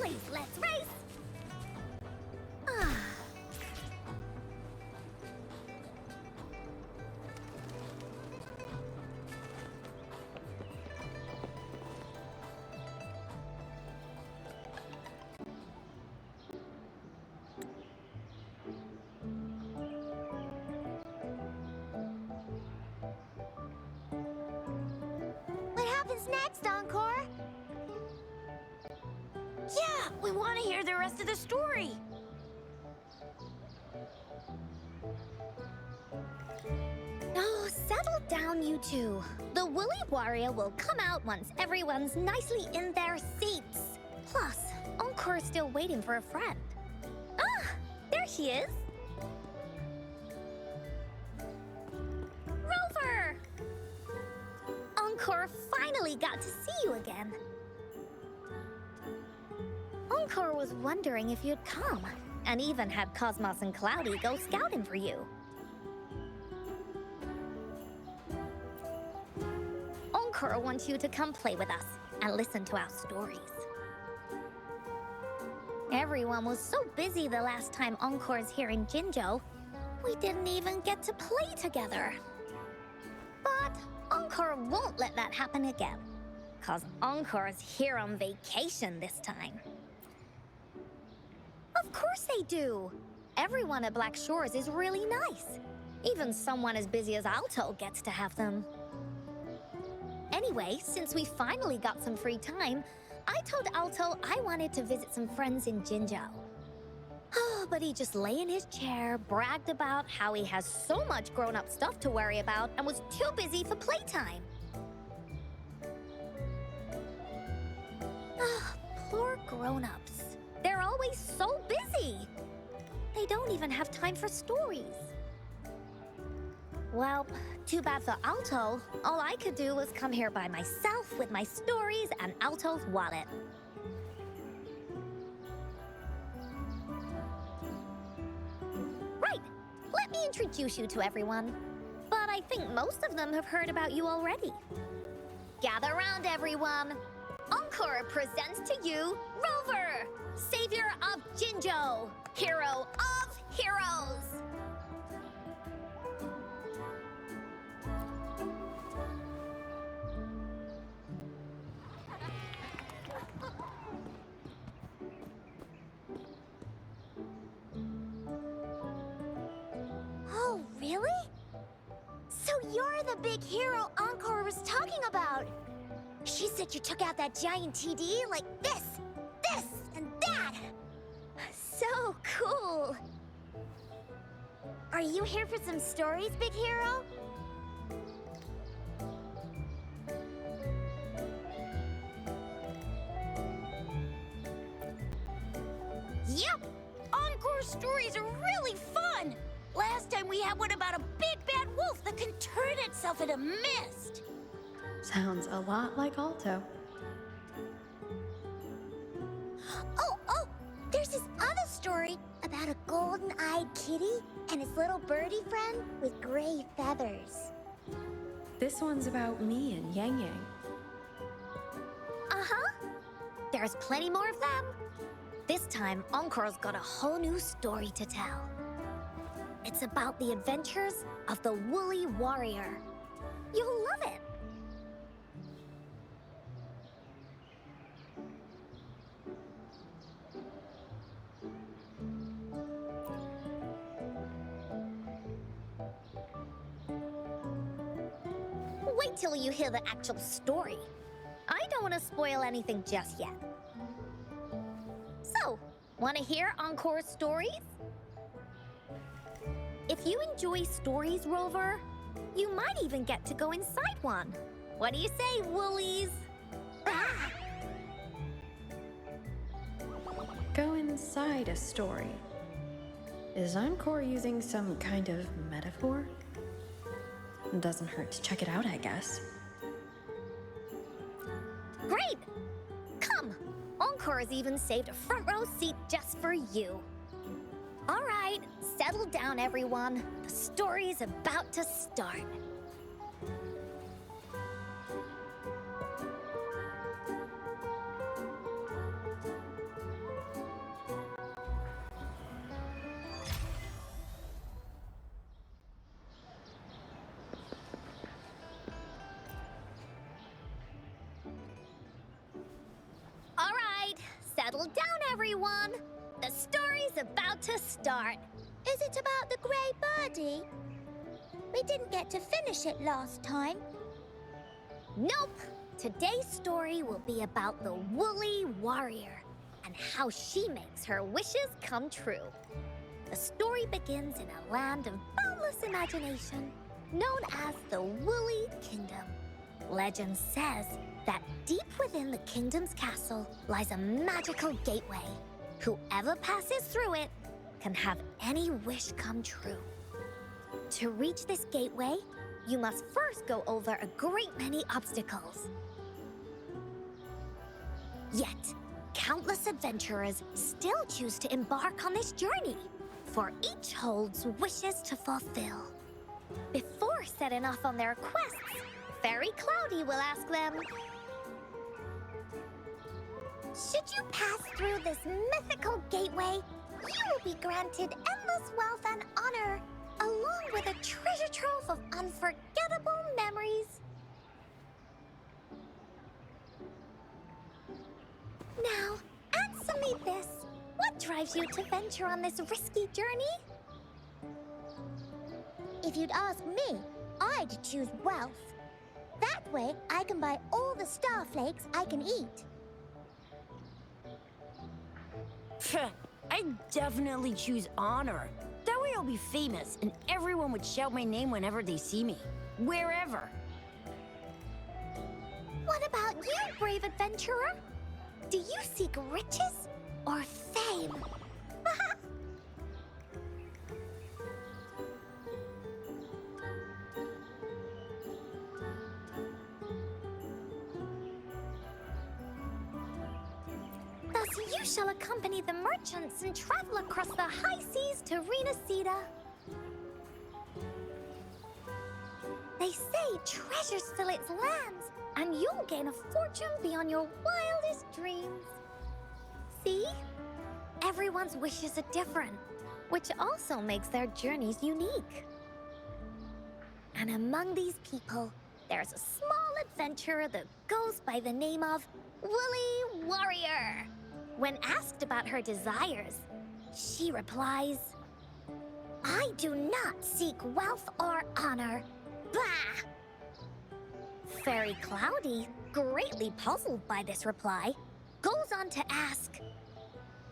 Woolies, let's race! Ah. What happens next, Encore? Yeah, we want to hear the rest of the story. Oh, settle down, you two. The Woolly Warrior will come out once everyone's nicely in their seats. Plus, Encore's still waiting for a friend. Ah, there she is. Rover! Encore finally got to see you again. Encore was wondering if you'd come, and even had Cosmos and Cloudy go scouting for you. Encore wants you to come play with us and listen to our stories. Everyone was so busy the last time Encore's here in Jinzhou, we didn't even get to play together. But Encore won't let that happen again, 'cause Encore's here on vacation this time. Of course they do. Everyone at Black Shores is really nice. Even someone as busy as Alto gets to have them. Anyway, since we finally got some free time, I told Alto I wanted to visit some friends in Jinzhou. Oh, but he just lay in his chair, bragged about how he has so much grown-up stuff to worry about, and was too busy for playtime. Ah, poor grown-ups. They're always so busy. They don't even have time for stories. Well, too bad for Alto. All I could do was come here by myself with my stories and Alto's wallet. Right, let me introduce you to everyone. But I think most of them have heard about you already. Gather round, everyone. Encore presents to you Rover, savior of Jinzhou, hero of heroes. Oh, really? So you're the big hero Encore was talking about. She said you took out that giant TD like this, and that. So cool. Are you here for some stories, big hero? Yep! Encore stories are really fun! Last time we had one about a big bad wolf that can turn itself into mist. Sounds a lot like Alto. Oh, there's this other story about a golden-eyed kitty and his little birdie friend with gray feathers. This one's about me and Yang Yang. Uh-huh. There's plenty more of them. This time, Encore's got a whole new story to tell. It's about the adventures of the Woolly Warrior. You'll love it. Wait till you hear the actual story. I don't want to spoil anything just yet. So, want to hear Encore's stories? If you enjoy stories, Rover, you might even get to go inside one. What do you say, Woolies? Ah! Go inside a story. Is Encore using some kind of metaphor? Doesn't hurt to check it out, I guess. Great! Come! Encore's even saved a front row seat just for you. All right, settle down, everyone. The story's about to start. Settle down, everyone. The story's about to start. Is it about the grey birdie? We didn't get to finish it last time. Nope. Today's story will be about the Woolly Warrior and how she makes her wishes come true. The story begins in a land of boundless imagination, known as the Woolly Kingdom. Legend says that deep within the kingdom's castle lies a magical gateway. Whoever passes through it can have any wish come true. To reach this gateway, you must first go over a great many obstacles. Yet, countless adventurers still choose to embark on this journey, for each holds wishes to fulfill. Before setting off on their quests, Fairy Cloudy will ask them, Should you pass through this mythical gateway, you will be granted endless wealth and honor, along with a treasure trove of unforgettable memories. Now, answer me this. What drives you to venture on this risky journey? If you'd ask me, I'd choose wealth. That way, I can buy all the starflakes I can eat. I'd definitely choose honor. That way I'll be famous, and everyone would shout my name whenever they see me. Wherever. What about you, brave adventurer? Do you seek riches or fame? Thus you shall accompany the merchants and travel across the high seas to Renacida. They say treasures fill its lands, and you'll gain a fortune beyond your wildest dreams. See? Everyone's wishes are different, which also makes their journeys unique. And among these people, there's a small adventurer that goes by the name of Woolly Warrior. When asked about her desires, she replies, I do not seek wealth or honor. Bah! Fairy Cloudy, greatly puzzled by this reply, goes on to ask,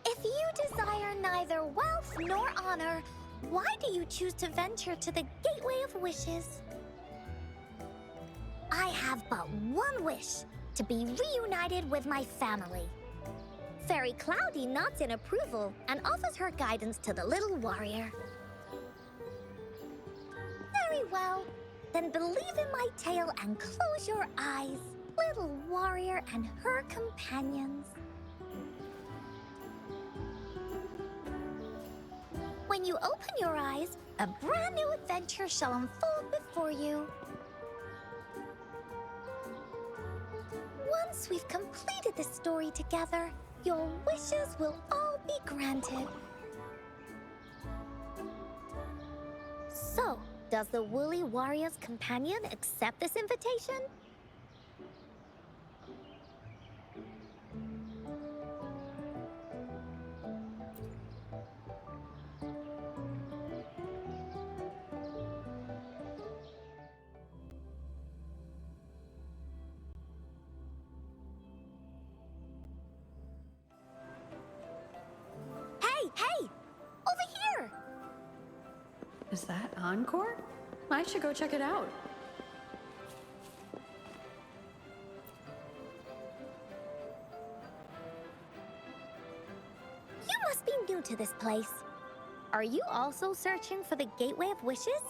if you desire neither wealth nor honor, why do you choose to venture to the Gateway of Wishes? I have but one wish, to be reunited with my family. Fairy Cloudy nods in approval and offers her guidance to the little warrior. Very well. Then believe in my tale and close your eyes, little warrior and her companions. When you open your eyes, a brand new adventure shall unfold before you. Once we've completed this story together, your wishes will all be granted. So, does the Woolly Warrior's companion accept this invitation? Hey! Over here! Is that Encore? I should go check it out. You must be new to this place. Are you also searching for the Gateway of Wishes?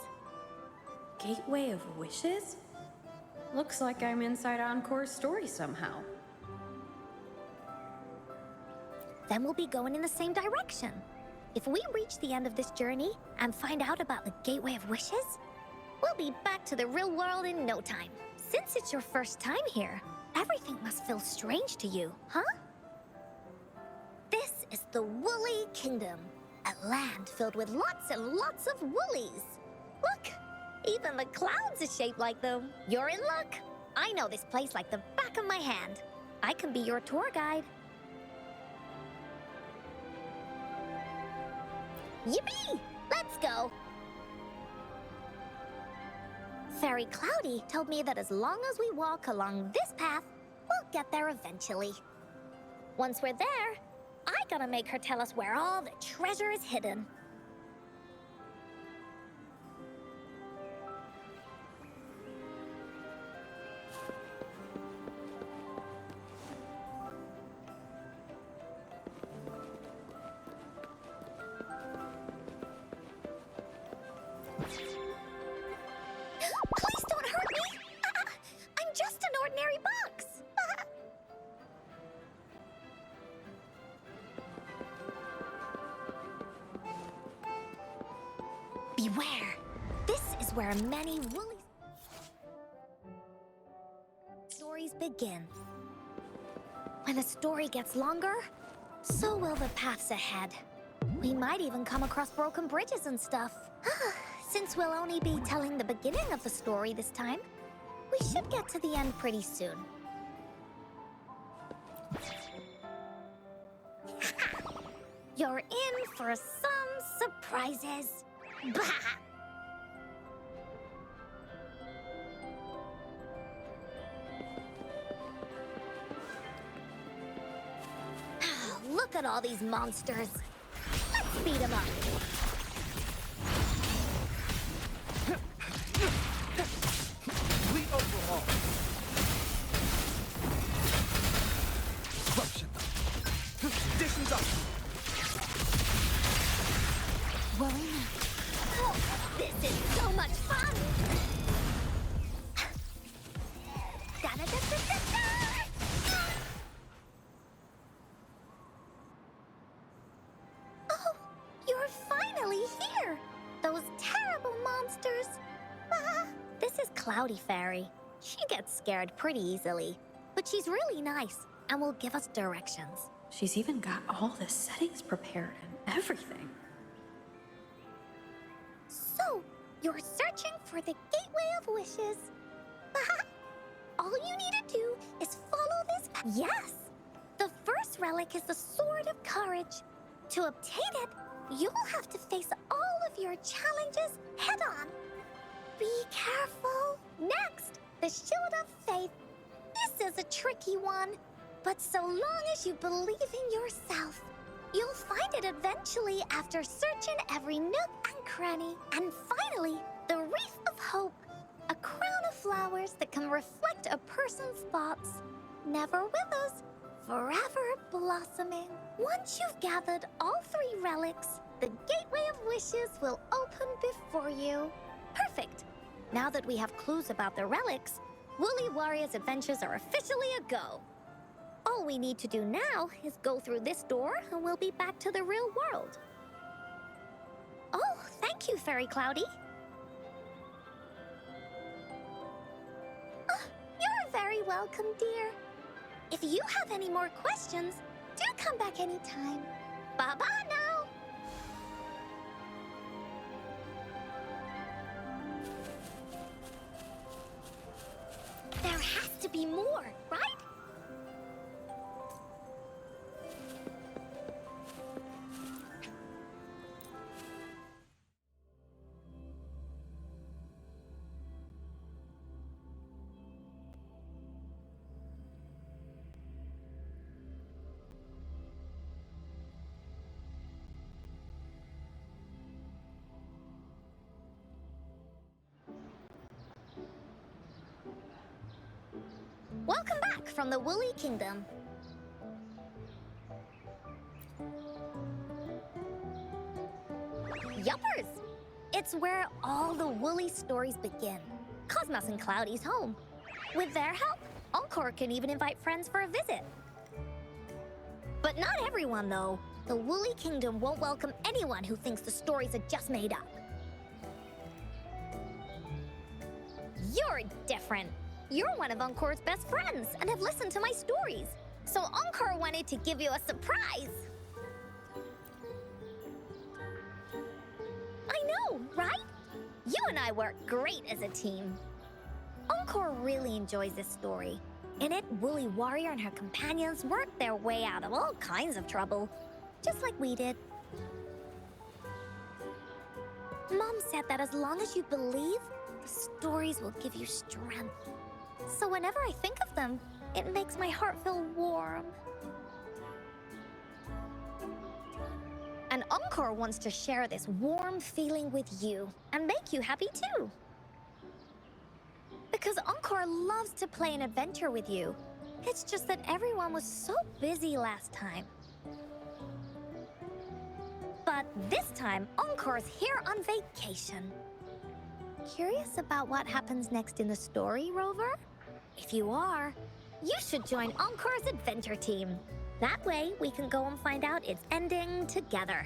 Gateway of Wishes? Looks like I'm inside Encore's story somehow. Then we'll be going in the same direction. If we reach the end of this journey and find out about the Gateway of Wishes, we'll be back to the real world in no time. Since it's your first time here, everything must feel strange to you, huh? This is the Woolly Kingdom, a land filled with lots and lots of woolies. Look, even the clouds are shaped like them. You're in luck. I know this place like the back of my hand. I can be your tour guide. Yippee! Let's go! Fairy Cloudy told me that as long as we walk along this path, we'll get there eventually. Once we're there, I gotta make her tell us where all the treasure is hidden. Please don't hurt me! I'm just an ordinary box! Beware! This is where many woolly stories begin. When a story gets longer, so will the paths ahead. We might even come across broken bridges and stuff. Since we'll only be telling the beginning of the story this time, we should get to the end pretty soon. You're in for some surprises. Bah! Look at all these monsters. Let's beat them up. Complete overhaul. Corruption. Conditions up. Worry not. This is so much fun! Da-da-da-da-da-da! Oh, you're finally here! Those terrible monsters! This is Cloudy Fairy. She gets scared pretty easily, but she's really nice and will give us directions. She's even got all the settings prepared and everything. So, you're searching for the Gateway of Wishes. All you need to do is follow this path. Yes! The first relic is the Sword of Courage. To obtain it, you'll have to face all of your challenges head-on. Be careful. Next, the Shield of Faith. This is a tricky one, but so long as you believe in yourself, you'll find it eventually after searching every nook and cranny. And finally, the Wreath of Hope, a crown of flowers that can reflect a person's thoughts. Never withers, forever blossoming. Once you've gathered all 3 relics, the Gateway of Wishes will open before you. Perfect. Now that we have clues about the relics, Woolly Warrior's adventures are officially a go. All we need to do now is go through this door and we'll be back to the real world. Oh, thank you, Fairy Cloudy. You're very welcome, dear. If you have any more questions, do come back anytime. Bye-bye now. There has to be more, right? Welcome back from the Woolly Kingdom. Yuppers! It's where all the Woolly stories begin. Cosmos and Cloudy's home. With their help, Encore can even invite friends for a visit. But not everyone, though. The Woolly Kingdom won't welcome anyone who thinks the stories are just made up. You're different. You're one of Encore's best friends and have listened to my stories. So Encore wanted to give you a surprise. I know, right? You and I work great as a team. Encore really enjoys this story. In it, Woolly Warrior and her companions worked their way out of all kinds of trouble, just like we did. Mom said that as long as you believe, the stories will give you strength. So whenever I think of them, it makes my heart feel warm. And Encore wants to share this warm feeling with you and make you happy too. Because Encore loves to play an adventure with you. It's just that everyone was so busy last time. But this time, Encore's here on vacation. Curious about what happens next in the story, Rover? If you are, you should join Encore's adventure team. That way, we can go and find out its ending together.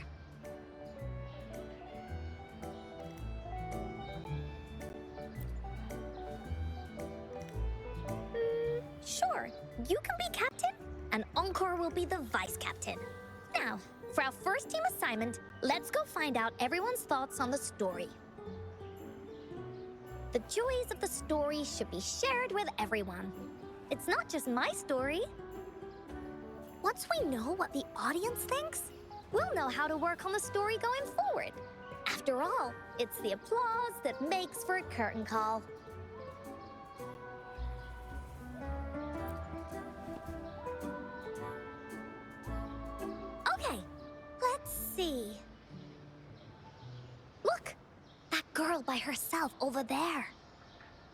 Sure, you can be captain, and Encore will be the vice captain. Now, for our first team assignment, let's go find out everyone's thoughts on the story. The joys of the story should be shared with everyone. It's not just my story. Once we know what the audience thinks, We'll know how to work on the story going forward. After all, it's the applause that makes for a curtain call. okay, let's see. Look, that girl by herself over there.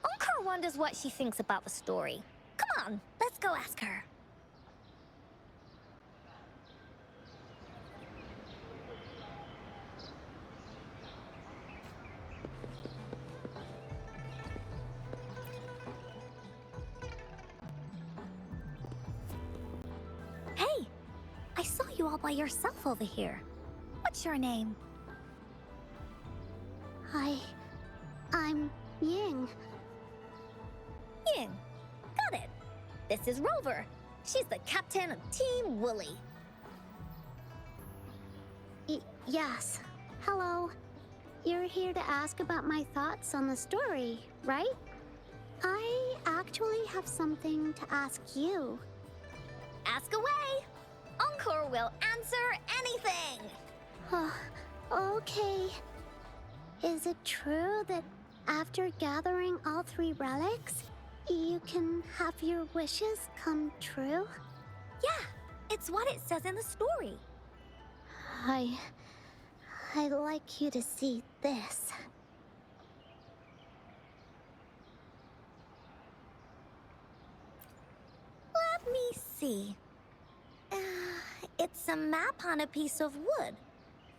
Encore wonders what she thinks about the story. Come on, let's go ask her. Hey, I saw you all by yourself over here. What's your name? I'm Ying. Ying. Got it. This is Rover. She's the captain of Team Woolly. Yes. Hello. You're here to ask about my thoughts on the story, right? I actually have something to ask you. Ask away. Encore will answer anything. Okay. Is it true that after gathering all 3 relics, you can have your wishes come true? Yeah, it's what it says in the story. I'd like you to see this. Let me see. It's a map on a piece of wood.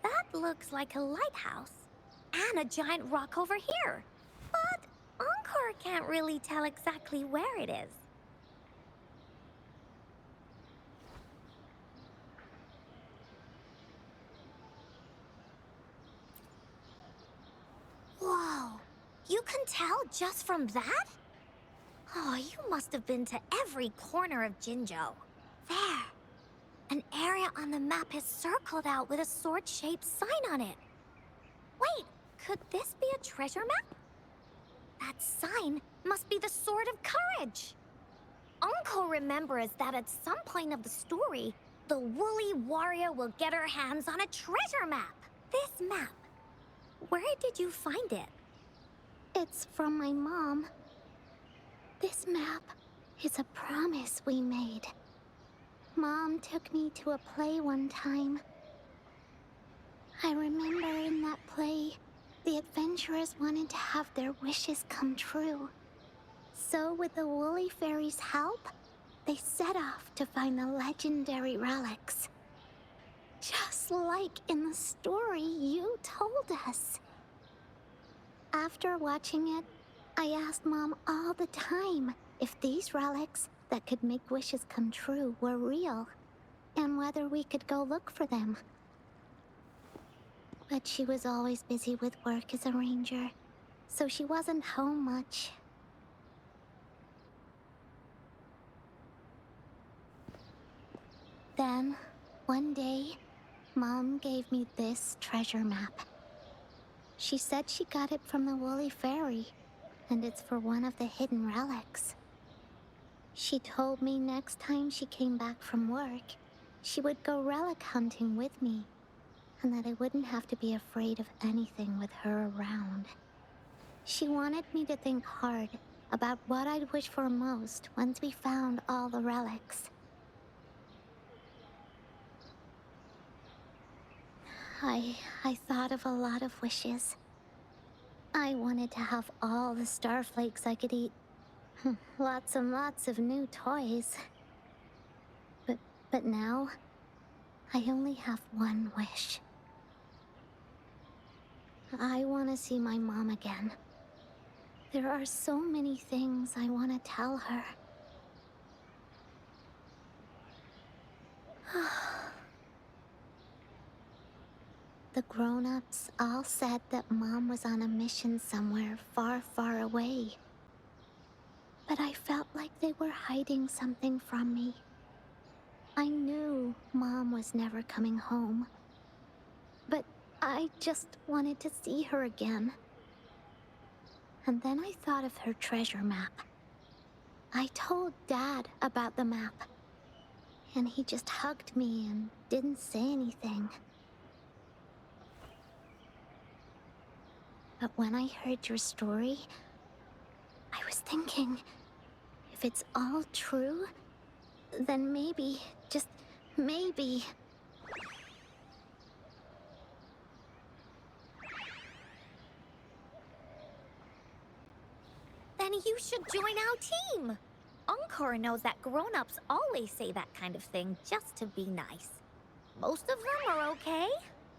That looks like a lighthouse. And a giant rock over here. But Encore can't really tell exactly where it is. Whoa, you can tell just from that? Oh, you must have been to every corner of Jinzhou. There. An area on the map is circled out with a sword-shaped sign on it. Wait, could this be a treasure map? That sign must be the Sword of Courage. Encore remembers that at some point of the story, the woolly warrior will get her hands on a treasure map. This map, where did you find it? It's from my mom. This map is a promise we made. Mom took me to a play one time. I remember in that play, the adventurers wanted to have their wishes come true. So with the Woolly Fairy's help, they set off to find the legendary relics. Just like in the story you told us. After watching it, I asked Mom all the time if these relics that could make wishes come true were real, and whether we could go look for them. But she was always busy with work as a ranger, so she wasn't home much. Then, one day, Mom gave me this treasure map. She said she got it from the Woolly Fairy, and it's for one of the hidden relics. She told me next time she came back from work, she would go relic hunting with me. and that I wouldn't have to be afraid of anything with her around. She wanted me to think hard about what I'd wish for most once we found all the relics. I thought of a lot of wishes. I wanted to have all the starflakes I could eat. Lots and lots of new toys. But now, I only have one wish. I want to see my mom again. There are so many things I want to tell her. The grown-ups all said that Mom was on a mission somewhere far, far away. But I felt like they were hiding something from me. I knew Mom was never coming home. But I just wanted to see her again. And then I thought of her treasure map. I told Dad about the map. And he just hugged me and didn't say anything. But when I heard your story, I was thinking, if it's all true, then maybe, just maybe... Then you should join our team. Encore knows that grown-ups always say that kind of thing just to be nice. Most of them are okay,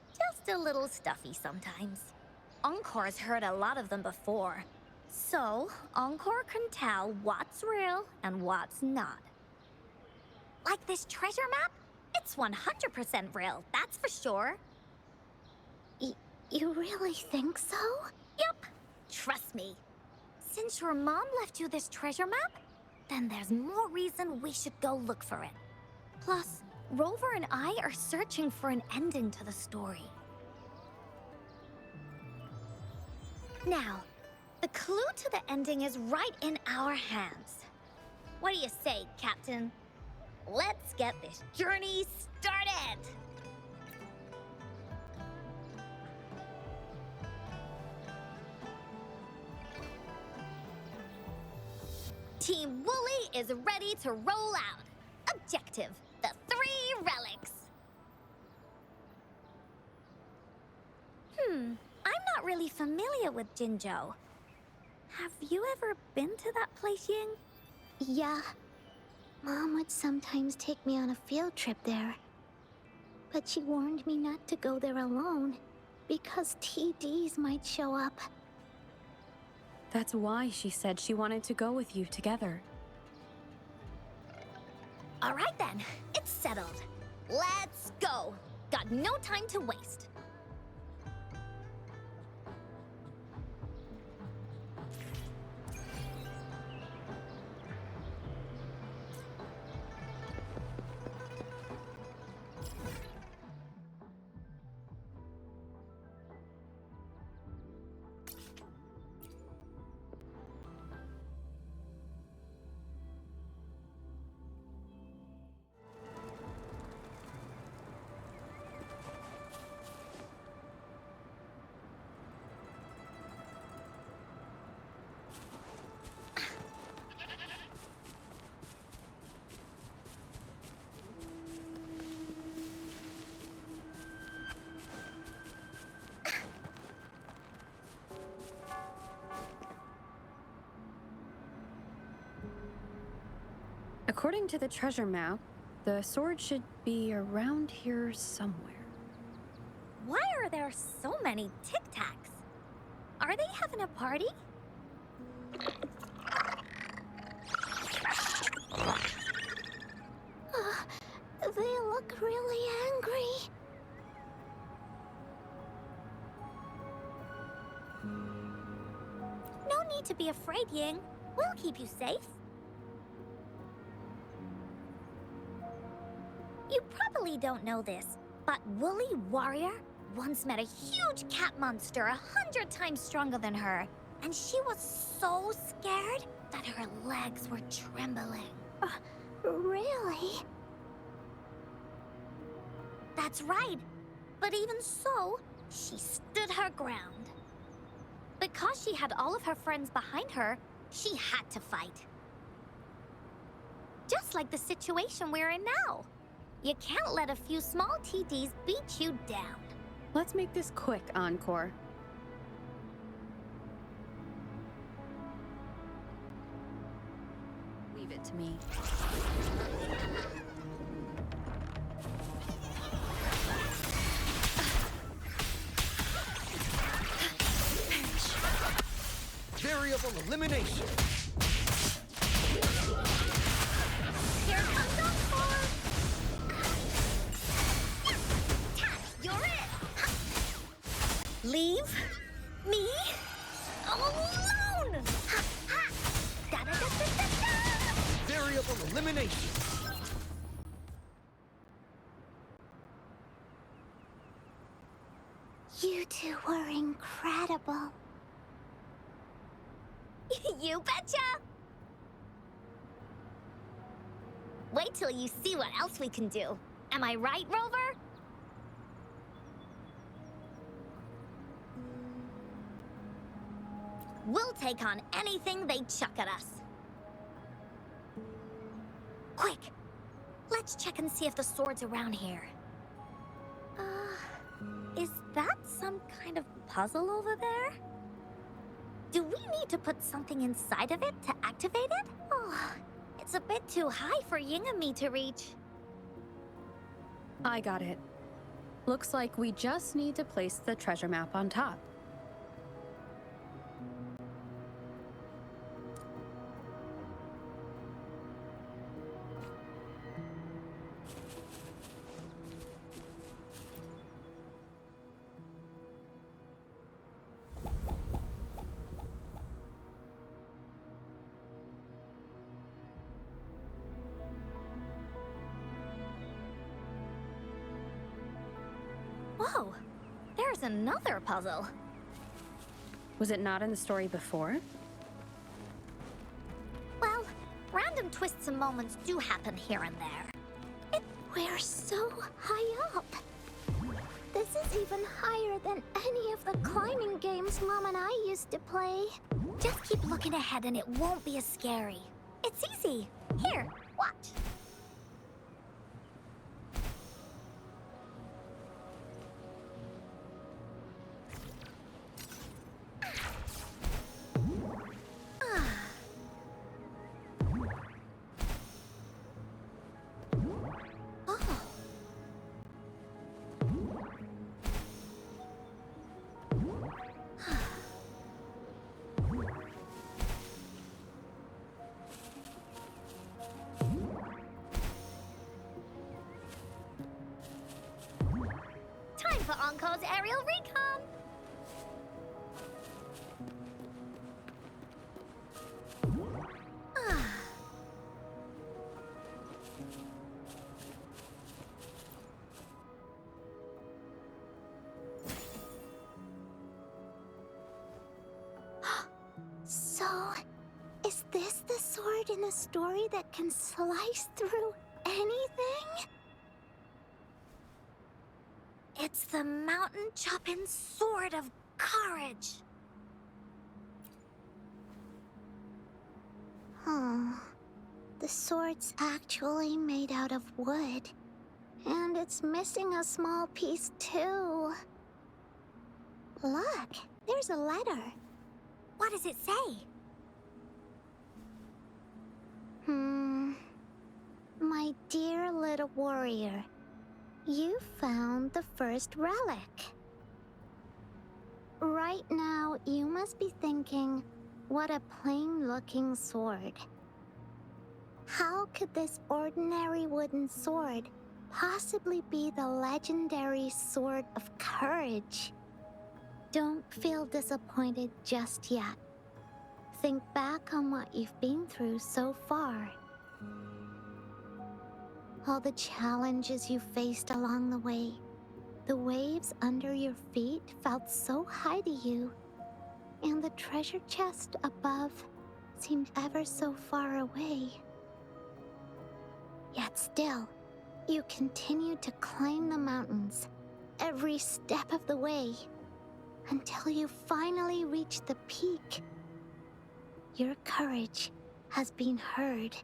just a little stuffy sometimes. Encore's heard a lot of them before, so Encore can tell what's real and what's not. Like this treasure map? It's 100% real, that's for sure. You really think so? Yep, trust me. Since your mom left you this treasure map, then there's more reason we should go look for it. Plus, Rover and I are searching for an ending to the story. Now, the clue to the ending is right in our hands. What do you say, Captain? Let's get this journey started! Team Wooly is ready to roll out. Objective, the 3 relics. I'm not really familiar with Jinzhou. Have you ever been to that place, Ying? Yeah. Mom would sometimes take me on a field trip there. But she warned me not to go there alone, because TDs might show up. That's why she said she wanted to go with you together. All right then, it's settled. Let's go. Got no time to waste. According to the treasure map, the sword should be around here somewhere. Why are there so many Tic Tacs? Are they having a party? They look really angry. No need to be afraid, Ying. We'll keep you safe. You probably don't know this, but Woolly Warrior once met a huge cat monster 100 times stronger than her, and she was so scared that her legs were trembling. Really? That's right. But even so, she stood her ground. Because she had all of her friends behind her, she had to fight. Just like the situation we're in now. You can't let a few small TDs beat you down. Let's make this quick, Encore. Leave it to me. Variable elimination. Here comes Encore! You're it! Leave me alone! Da-da-da-da-da-da! Variable elimination. You two were incredible. You betcha! Wait till you see what else we can do. Am I right, Rover? We'll take on anything they chuck at us. Quick! Let's check and see if the sword's around here. Is that some kind of puzzle over there? Do we need to put something inside of it to activate it? Oh, it's a bit too high for Ying and me to reach. I got it. Looks like we just need to place the treasure map on top. Whoa, there's another puzzle. Was it not in the story before? Well, random twists and moments do happen here and there. We're so high up. This is even higher than any of the climbing games Mom and I used to play. Just keep looking ahead and it won't be as scary. It's easy. Here, watch. Time for Encore's aerial recon! So, is this the sword in the story that can slice through anything? It's the mountain-chopping sword of courage! Huh. The sword's actually made out of wood. And it's missing a small piece, too. Look, there's a letter. What does it say? My dear little warrior, you found the first relic. Right now, you must be thinking, what a plain-looking sword. How could this ordinary wooden sword possibly be the legendary sword of courage? Don't feel disappointed just yet. Think back on what you've been through so far. All the challenges you faced along the way. The waves under your feet felt so high to you, and the treasure chest above seemed ever so far away. Yet still, you continued to climb the mountains, every step of the way, until you finally reach the peak. Your courage has been heard.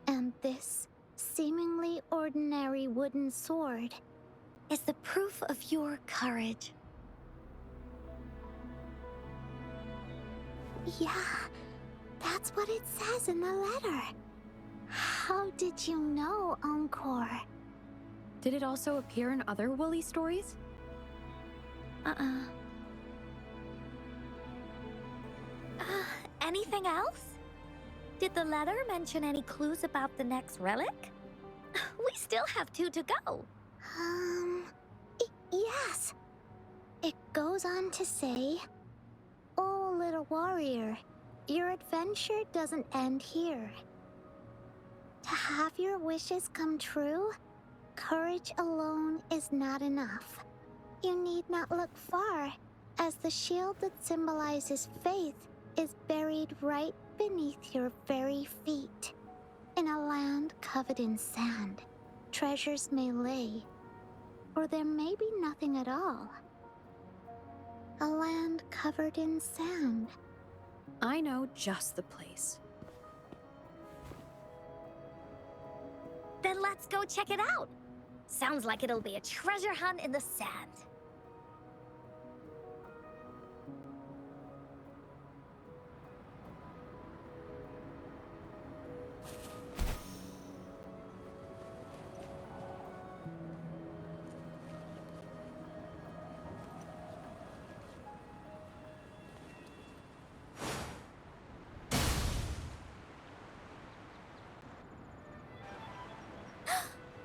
And this seemingly ordinary wooden sword Is the proof of your courage. Yeah, that's what it says in the letter. How did you know, Encore? Did it also appear in other Woolly stories? Anything else? Did the letter mention any clues about the next relic? We still have 2 to go. Yes. It goes on to say, "Oh, little warrior, your adventure doesn't end here. To have your wishes come true, courage alone is not enough. You need not look far, as the shield that symbolizes faith is buried right beneath your very feet. In a land covered in sand, treasures may lay, or there may be nothing at all. A land covered in sand." I know just the place. Then let's go check it out. Sounds like it'll be a treasure hunt in the sand.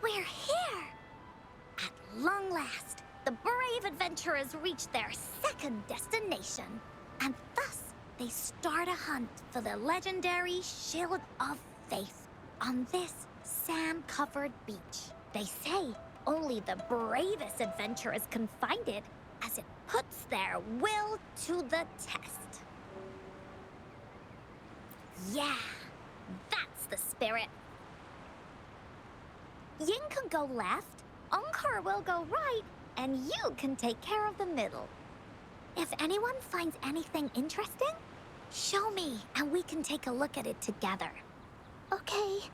We're here! At long last, the brave adventurers reach their second destination. And thus, they start a hunt for the legendary Shield of Faith on this sand-covered beach. They say only the bravest adventurers can find it, as it puts their will to the test. Yeah, that's the spirit. Ying can go left, Encore will go right, and you can take care of the middle. If anyone finds anything interesting, show me and we can take a look at it together. Okay.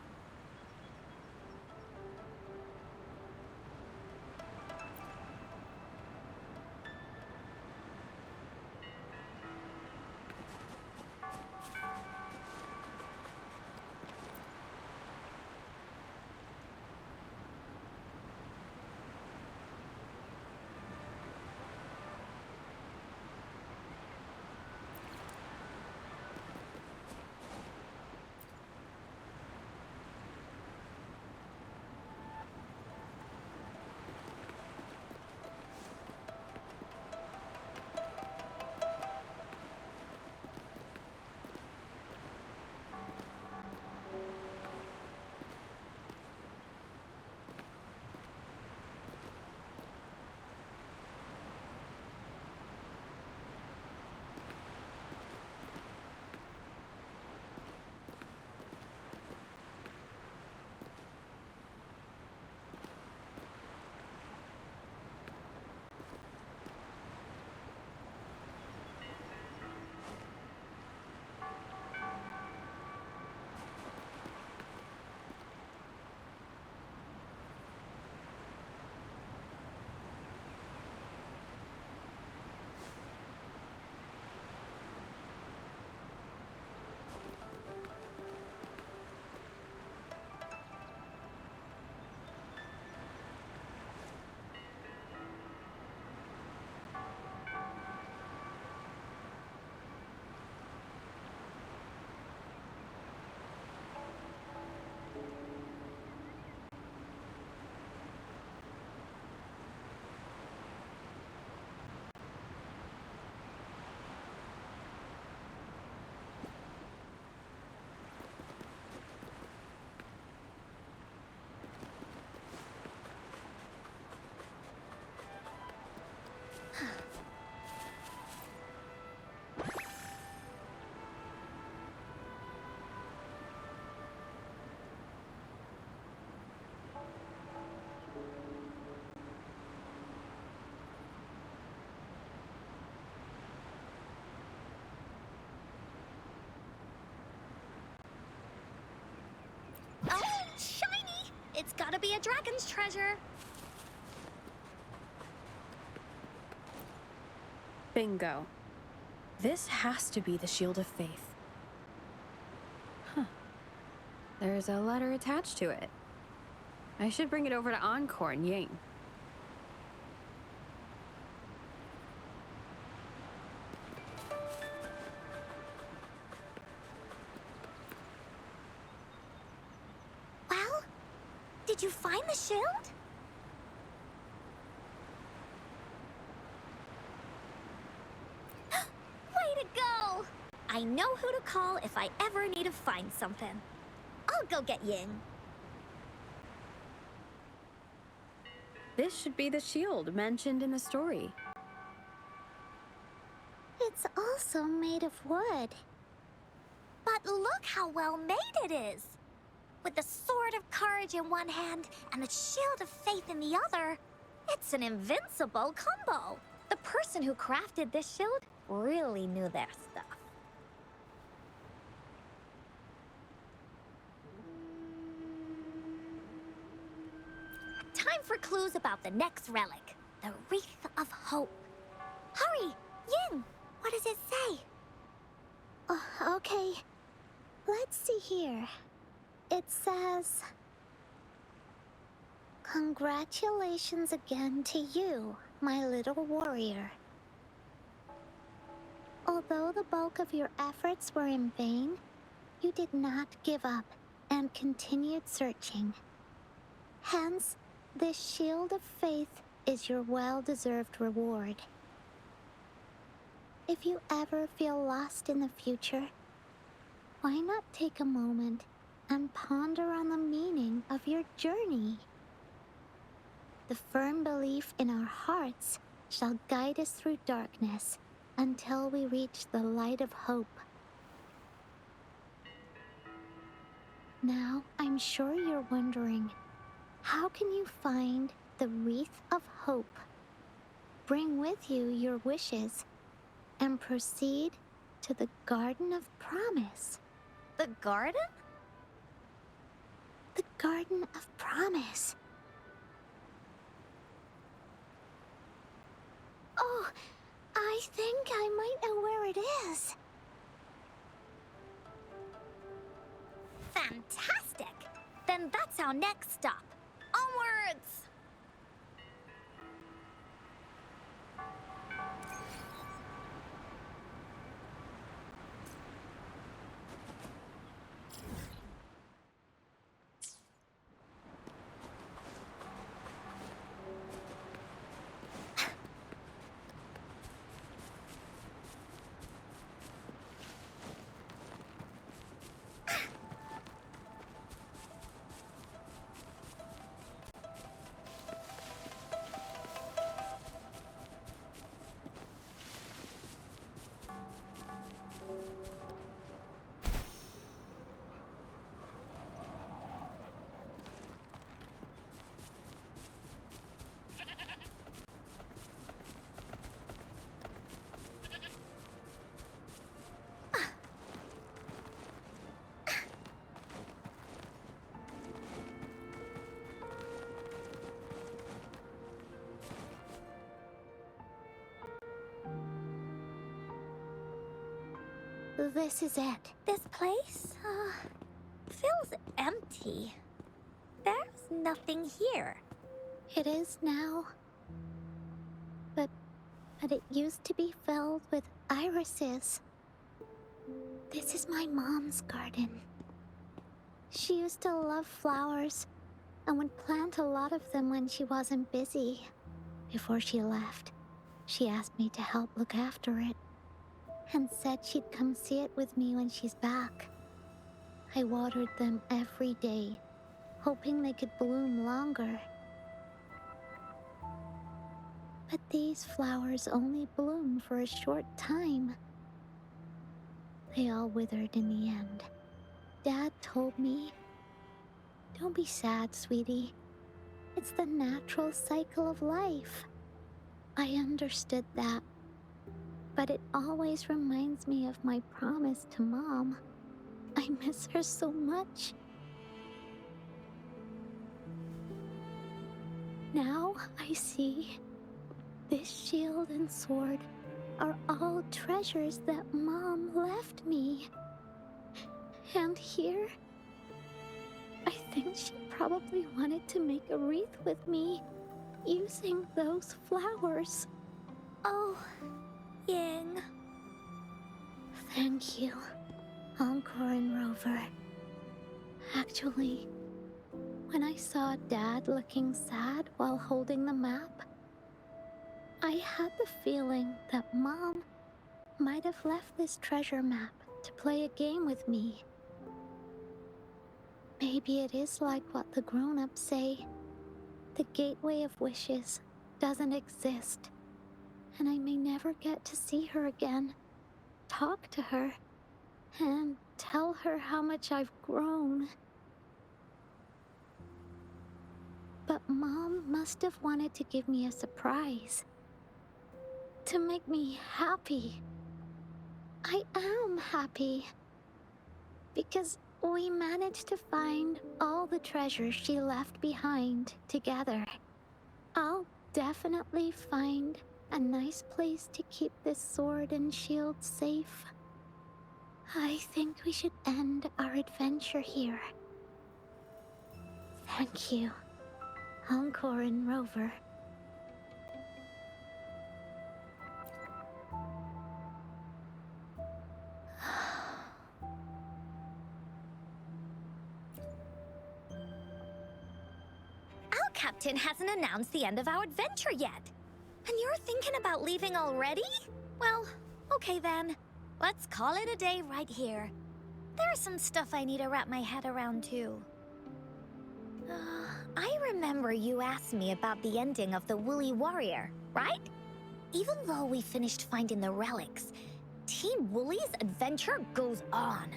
to be a dragon's treasure. Bingo. This has to be the Shield of Faith. Huh. There's a letter attached to it. I should bring it over to Encore and Ying. Well, did you find the shield? Way to go! I know who to call if I ever need to find something. I'll go get Ying. This should be the shield mentioned in the story. It's also made of wood. But look how well made it is! With the sword of courage in one hand and the shield of faith in the other, It's an invincible combo. The person who crafted this shield really knew their stuff. Time for clues about the next relic, the Wreath of Hope. hurry! Yin, what does it say? Oh, okay. Let's see here. It says, "Congratulations again to you, my little warrior. Although the bulk of your efforts were in vain, you did not give up and continued searching. Hence, this shield of faith is your well-deserved reward. If you ever feel lost in the future, why not take a moment and ponder on the meaning of your journey? The firm belief in our hearts shall guide us through darkness until we reach the light of hope." Now, I'm sure you're wondering, how can you find the Wreath of Hope? Bring with you your wishes and proceed to the Garden of Promise. The garden? The Garden of Promise. Oh, I think I might know where it is. Fantastic! Then that's our next stop. Onwards! This is it. This place, feels empty. There's nothing here. It is now. But it used to be filled with irises. This is my mom's garden. She used to love flowers and would plant a lot of them when she wasn't busy. Before she left, she asked me to help look after it and said she'd come see it with me when she's back. I watered them every day, hoping they could bloom longer. But these flowers only bloom for a short time. They all withered in the end. Dad told me, "Don't be sad, sweetie. It's the natural cycle of life." I understood that, but it always reminds me of my promise to Mom. I miss her so much. Now I see this shield and sword are all treasures that Mom left me. And here, I think she probably wanted to make a wreath with me using those flowers. Oh, Ying. Thank you, Encore and Rover. Actually, when I saw Dad looking sad while holding the map, I had the feeling that Mom might have left this treasure map to play a game with me. Maybe it is like what the grown-ups say. The Gateway of Wishes doesn't exist, and I may never get to see her again, talk to her, and tell her how much I've grown. But Mom must have wanted to give me a surprise. To make me happy. I am happy. Because we managed to find all the treasures she left behind together. I'll definitely find a nice place to keep this sword and shield safe. I think we should end our adventure here. Thank you, Encore and Rover. Our captain hasn't announced the end of our adventure yet. And you're thinking about leaving already? Well, okay then. Let's call it a day right here. There's some stuff I need to wrap my head around too. I remember you asked me about the ending of the Woolly Warrior, right? Even though we finished finding the relics, Team Woolly's adventure goes on.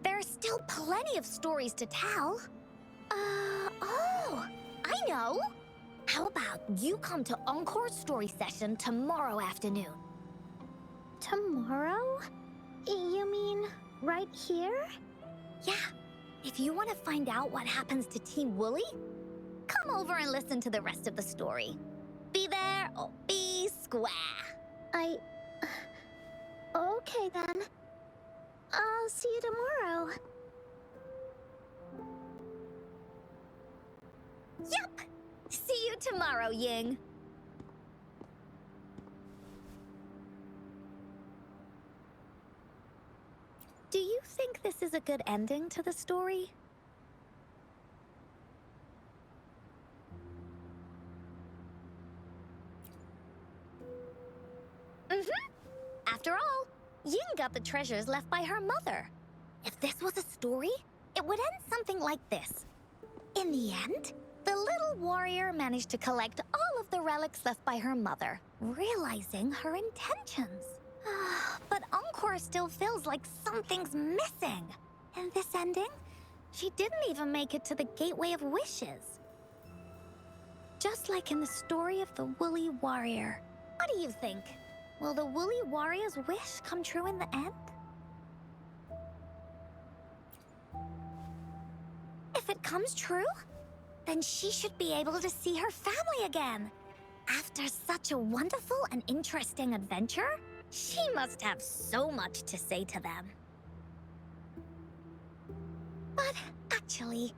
There's still plenty of stories to tell. Oh, I know! How about you come to Encore's story session tomorrow afternoon? Tomorrow? You mean right here? Yeah, if you want to find out what happens to Team Woolly, come over and listen to the rest of the story. Be there or be square. Okay then. I'll see you tomorrow. Yup! See you tomorrow, Ying. Do you think this is a good ending to the story? After all, Ying got the treasures left by her mother. If this was a story, it would end something like this. In the end, the little warrior managed to collect all of the relics left by her mother, realizing her intentions. But Encore still feels like something's missing. In this ending, she didn't even make it to the Gateway of Wishes. Just like in the story of the Woolly Warrior. What do you think? Will the Woolly Warrior's wish come true in the end? If it comes true, then she should be able to see her family again. After such a wonderful and interesting adventure, she must have so much to say to them. But actually,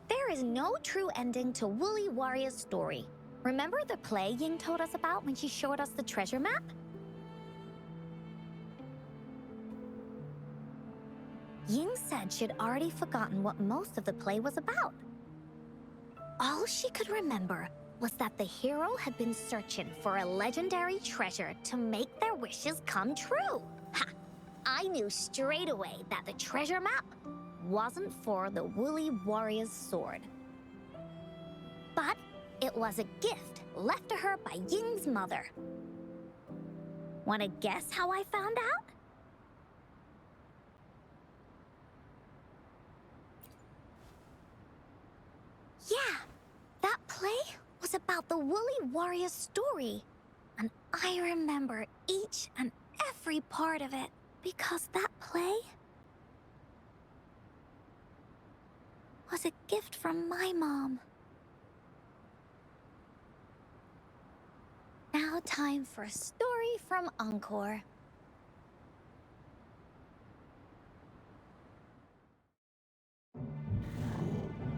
there is no true ending to Woolly Warrior's story. Remember the play Ying told us about when she showed us the treasure map? Ying said she'd already forgotten what most of the play was about. All she could remember was that the hero had been searching for a legendary treasure to make their wishes come true. Ha! I knew straight away that the treasure map wasn't for the Woolly Warrior's sword. But it was a gift left to her by Ying's mother. Wanna guess how I found out? Yeah, that play was about the Woolly Warrior's story. And I remember each and every part of it because that play was a gift from my mom. time for a story from Encore.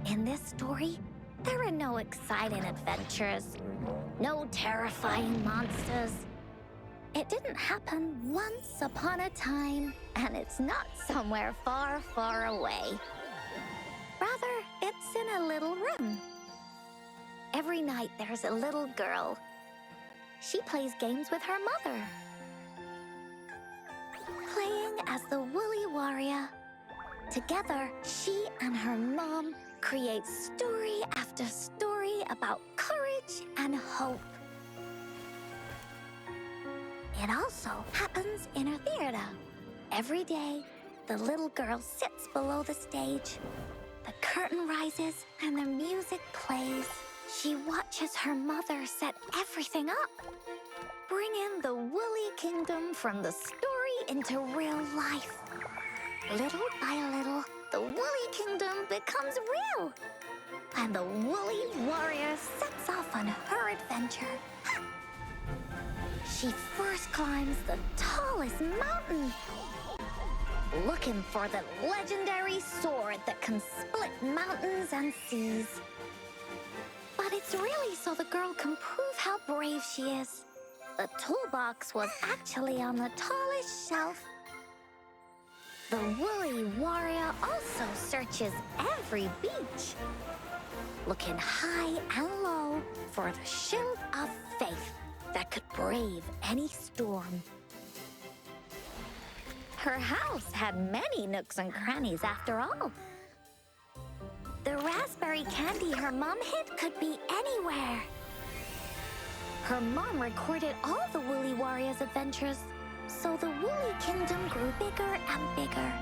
In this story, there are no exciting adventures, no terrifying monsters. It didn't happen once upon a time, and it's not somewhere far, far away. Rather, it's in a little room. Every night there's a little girl. She plays games with her mother. Playing as the Woolly Warrior. Together, she and her mom create story after story about courage and hope. It also happens in a theater. Every day, the little girl sits below the stage. The curtain rises and the music plays. She watches her mother set everything up, bring in the Woolly Kingdom from the story into real life. Little by little, the Woolly Kingdom becomes real, and the Woolly Warrior sets off on her adventure. She first climbs the tallest mountain, looking for the legendary sword that can split mountains and seas. But it's really so the girl can prove how brave she is. The toolbox was actually on the tallest shelf. The Woolly Warrior also searches every beach, looking high and low for the shield of faith that could brave any storm. Her house had many nooks and crannies after all. The raspberry candy her mom hid could be anywhere. Her mom recorded all the Woolly Warrior's adventures, so the Woolly Kingdom grew bigger and bigger,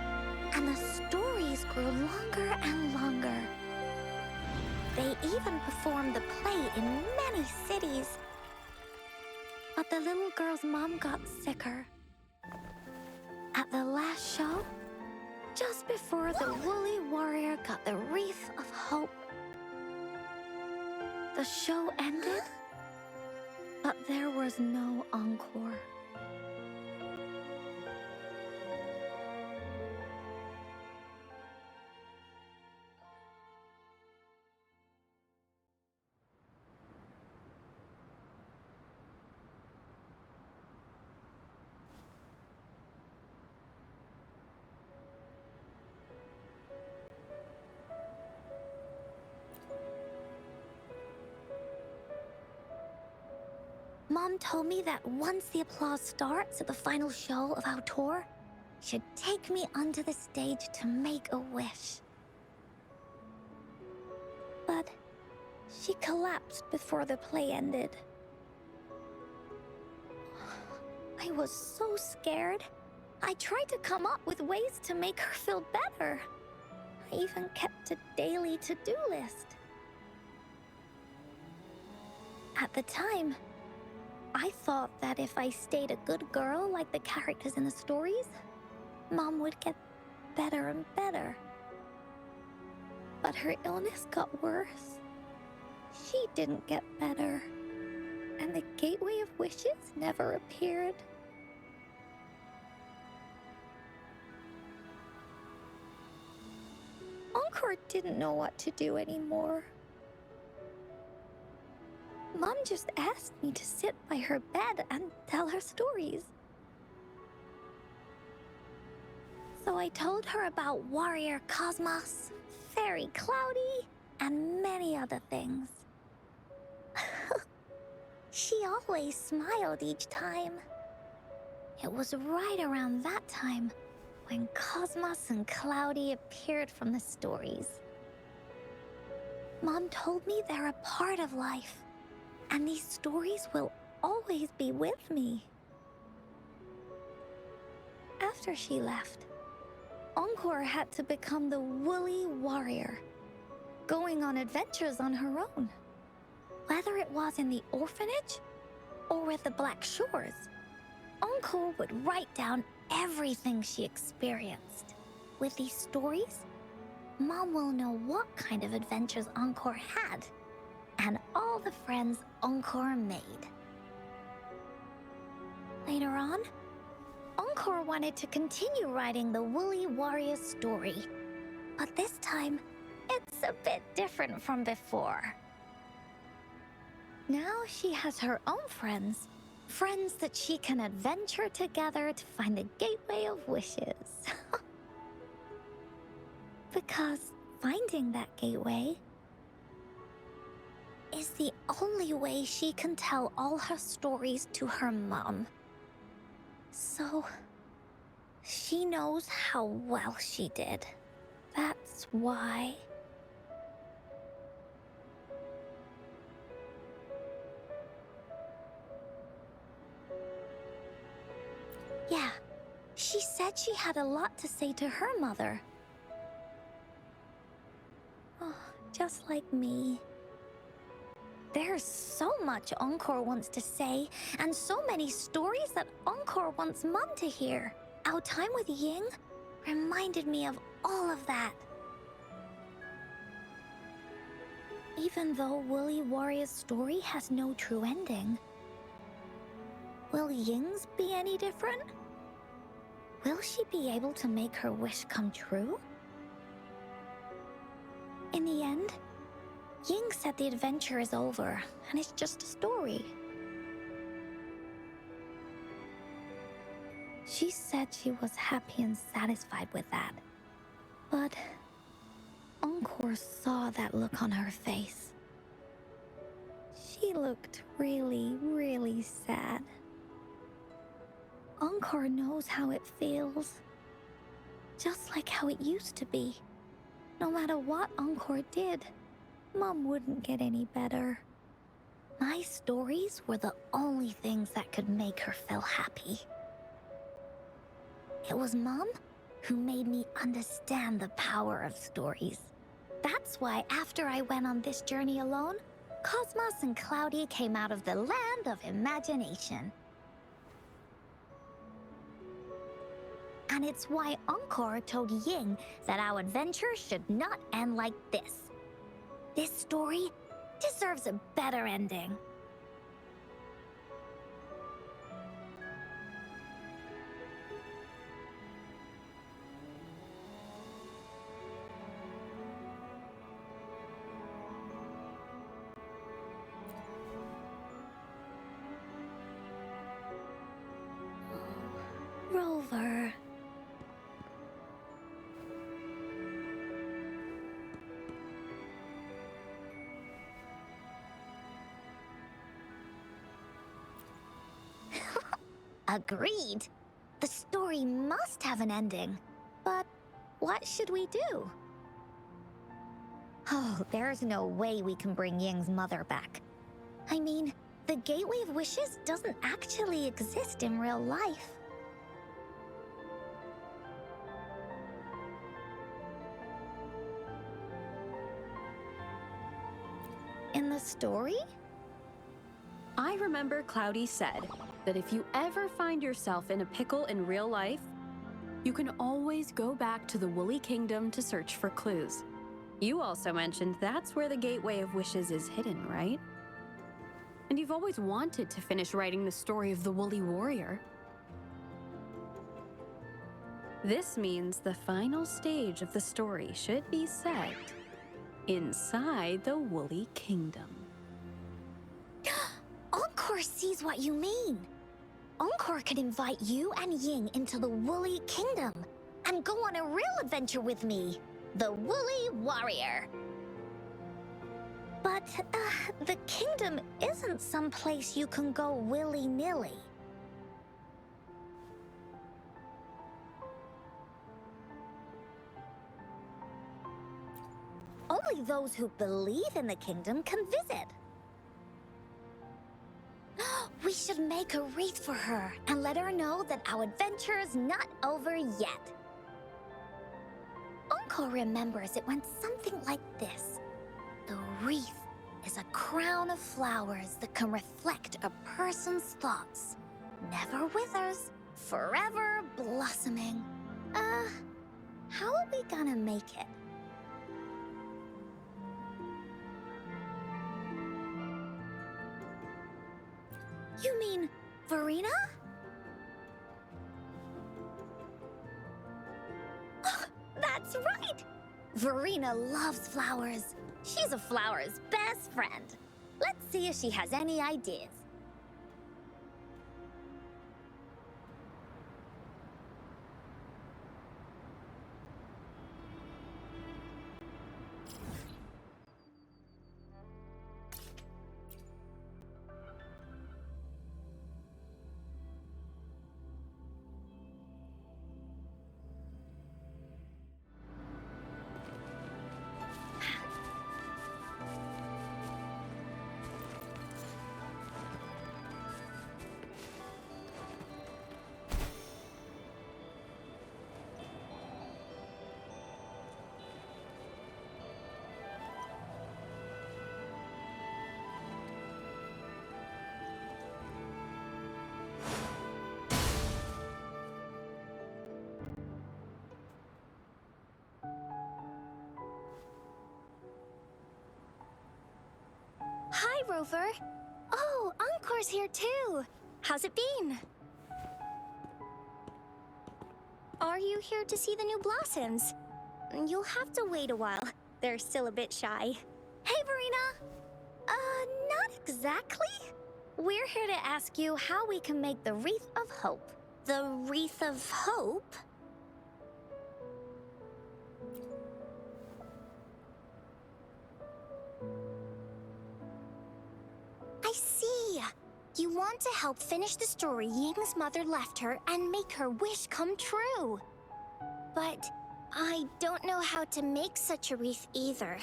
and the stories grew longer and longer. They even performed the play in many cities. But the little girl's mom got sicker. At the last show, just before the Woolly Warrior got the wreath of hope, the show ended, but there was no encore. Mom told me that once the applause starts at the final show of our tour, she'd take me onto the stage to make a wish. But she collapsed before the play ended. I was so scared. I tried to come up with ways to make her feel better. I even kept a daily to-do list. At the time, I thought that if I stayed a good girl like the characters in the stories, Mom would get better and better. But her illness got worse. She didn't get better, and the Gateway of Wishes never appeared. Encore didn't know what to do anymore. Mom just asked me to sit by her bed and tell her stories. So I told her about Warrior Cosmos, Fairy Cloudy, and many other things. She always smiled each time. It was right around that time when Cosmos and Cloudy appeared from the stories. Mom told me they're a part of life, and these stories will always be with me. After she left, Encore had to become the Woolly Warrior, going on adventures on her own. Whether it was in the orphanage or with the Black Shores, Encore would write down everything she experienced. With these stories, Mom will know what kind of adventures Encore had and all the friends Encore made. Later on, Encore wanted to continue writing the Woolly Warrior story. But this time, it's a bit different from before. Now she has her own friends. Friends that she can adventure together to find the Gateway of Wishes. Because finding that gateway is the only way she can tell all her stories to her mom. So, she knows how well she did. That's why. Yeah, she said she had a lot to say to her mother. Oh, just like me. There's so much Encore wants to say, and so many stories that Encore wants Mom to hear. Our time with Ying reminded me of all of that. Even though Woolly Warrior's story has no true ending, will Ying's be any different? Will she be able to make her wish come true? In the end, Ying said the adventure is over, and it's just a story. She said she was happy and satisfied with that. But Encore saw that look on her face. She looked really, really sad. Encore knows how it feels. Just like how it used to be. No matter what Encore did, Mom wouldn't get any better. My stories were the only things that could make her feel happy. It was Mom who made me understand the power of stories. That's why after I went on this journey alone, Cosmos and Cloudy came out of the land of imagination. And it's why Encore told Ying that our adventure should not end like this. This story deserves a better ending. Rover. Agreed. The story must have an ending. But what should we do? Oh, there's no way we can bring Ying's mother back. I mean, the Gateway of Wishes doesn't actually exist in real life. In the story? I remember Cloudy said that if you ever find yourself in a pickle in real life, you can always go back to the Woolly Kingdom to search for clues. You also mentioned that's where the Gateway of Wishes is hidden, right? And you've always wanted to finish writing the story of the Woolly Warrior. This means the final stage of the story should be set inside the Woolly Kingdom. Encore sees what you mean. Encore could invite you and Ying into the Woolly Kingdom and go on a real adventure with me, the Woolly Warrior. But, the kingdom isn't some place you can go willy-nilly. Only those who believe in the kingdom can visit. We should make a wreath for her and let her know that our adventure is not over yet. Encore remembers it went something like this. The wreath is a crown of flowers that can reflect a person's thoughts. Never withers, forever blossoming. How are we gonna make it? You mean Verena? Verena loves flowers. She's a flower's best friend. Let's see if she has any ideas. Hi, Rover. Oh, Encore's here too. How's it been? Are you here to see the new blossoms? You'll have to wait a while. They're still a bit shy. Hey, Verena! Not exactly. We're here to ask you how we can make the Wreath of Hope. The Wreath of Hope? I see. You want to help finish the story Ying's mother left her and make her wish come true. But I don't know how to make such a wreath either.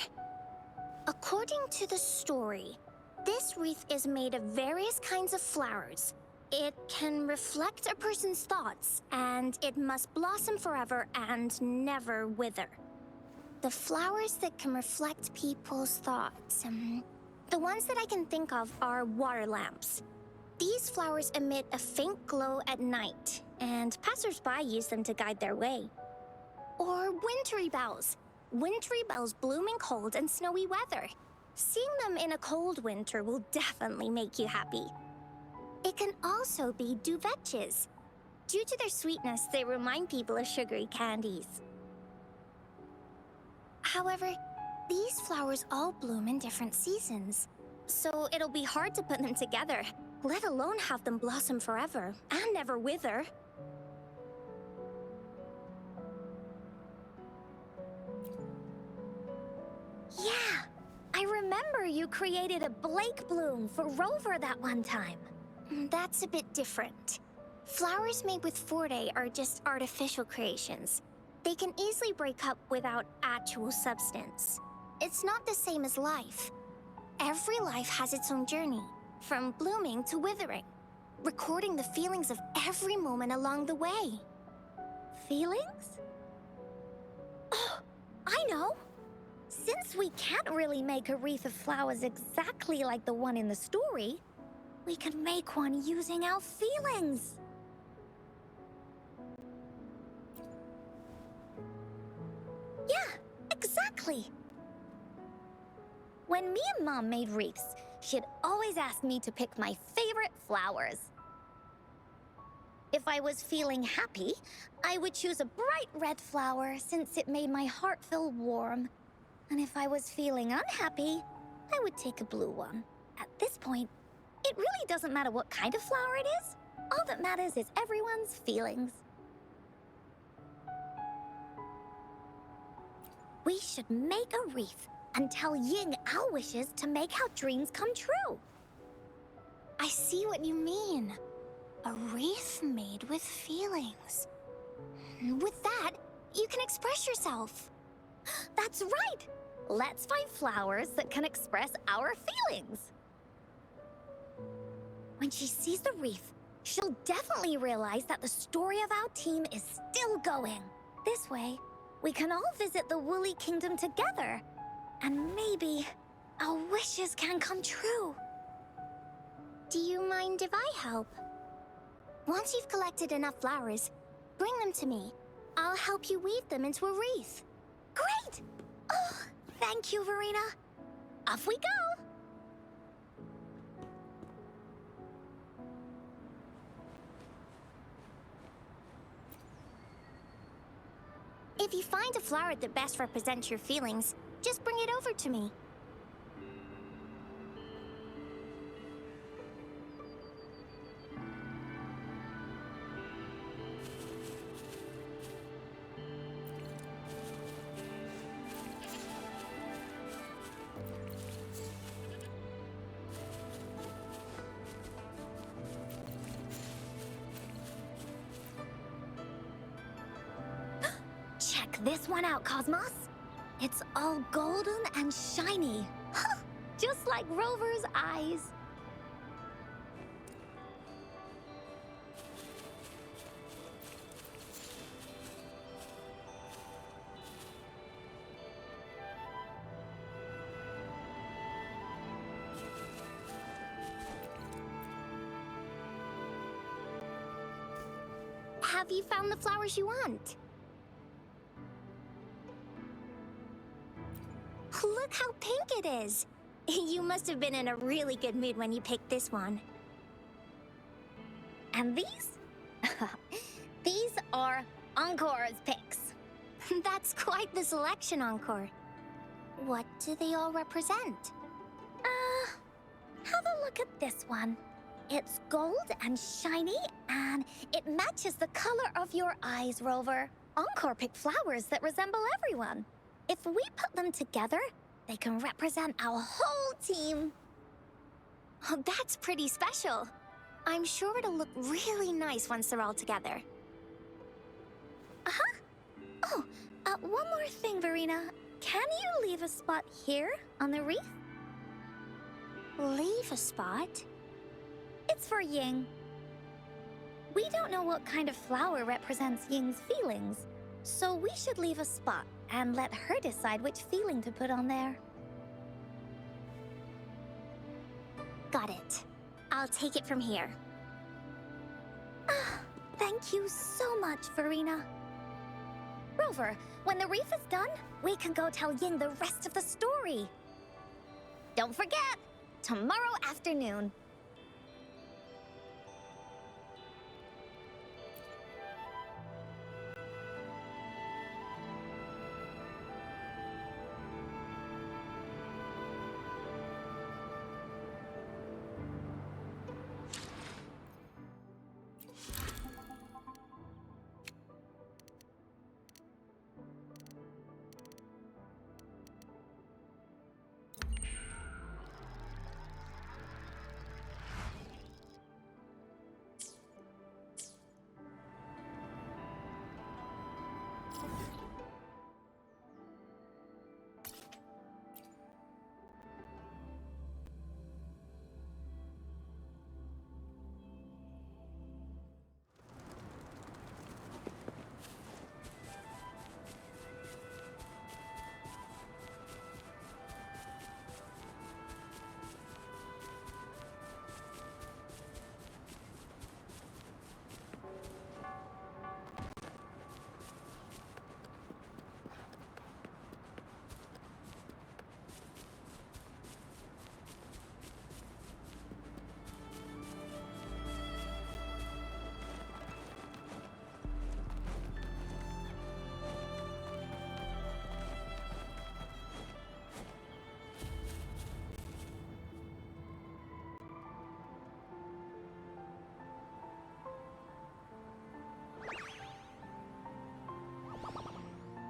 According to the story, this wreath is made of various kinds of flowers. It can reflect a person's thoughts, and it must blossom forever and never wither. The flowers that can reflect people's thoughts, the ones that I can think of are water lamps. These flowers emit a faint glow at night, and passersby use them to guide their way. Or wintry bells. Wintry bells bloom in cold and snowy weather. Seeing them in a cold winter will definitely make you happy. It can also be duvetches. Due to their sweetness, they remind people of sugary candies. However, these flowers all bloom in different seasons, so it'll be hard to put them together, let alone have them blossom forever and never wither. Yeah, I remember you created a Blake bloom for Rover that one time. That's a bit different. Flowers made with Forte are just artificial creations. They can easily break up without actual substance. It's not the same as life. Every life has its own journey, from blooming to withering, recording the feelings of every moment along the way. Feelings? Oh, I know! Since we can't really make a wreath of flowers exactly like the one in the story, we can make one using our feelings. Yeah, exactly. When me and Mom made wreaths, she'd always ask me to pick my favorite flowers. If I was feeling happy, I would choose a bright red flower since it made my heart feel warm. And if I was feeling unhappy, I would take a blue one. At this point, it really doesn't matter what kind of flower it is. All that matters is everyone's feelings. We should make a wreath and tell Ying our wishes to make our dreams come true. I see what you mean. A wreath made with feelings. With that, you can express yourself. That's right! Let's find flowers that can express our feelings. When she sees the wreath, she'll definitely realize that the story of our team is still going. This way, we can all visit the Woolly Kingdom together. And maybe our wishes can come true. Do you mind if I help? Once you've collected enough flowers, bring them to me. I'll help you weave them into a wreath. Great! Oh, thank you, Verena. Off we go! If If you find a flower that best represents your feelings, just bring it over to me. Check this one out, Cosmos. It's all golden and shiny. Just like Rover's eyes. Have you found the flowers you want? Look how pink it is! You must have been in a really good mood when you picked this one. And these? These are Encore's picks. That's quite the selection, Encore. What do they all represent? Have a look at this one. It's gold and shiny, and it matches the color of your eyes, Rover. Encore picked flowers that resemble everyone. If we put them together, they can represent our whole team. Oh, that's pretty special. I'm sure it'll look really nice once they're all together. Oh, one more thing, Verena. Can you leave a spot here on the reef? Leave a spot? It's for Ying. We don't know what kind of flower represents Ying's feelings, so we should leave a spot and let her decide which feeling to put on there. Got it. I'll take it from here. Thank you so much, Verena. Rover, when the reef is done, we can go tell Ying the rest of the story. Don't forget, tomorrow afternoon.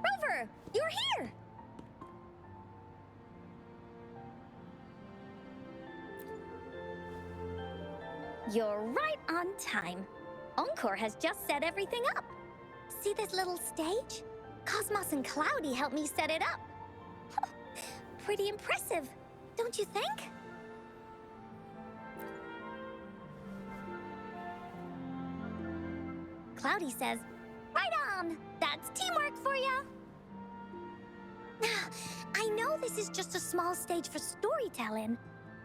Rover, you're here! You're right on time. Encore has just set everything up. See this little stage? Cosmos and Cloudy helped me set it up. Pretty impressive, don't you think? Cloudy says, right on! That's teamwork for ya! I know this is just a small stage for storytelling.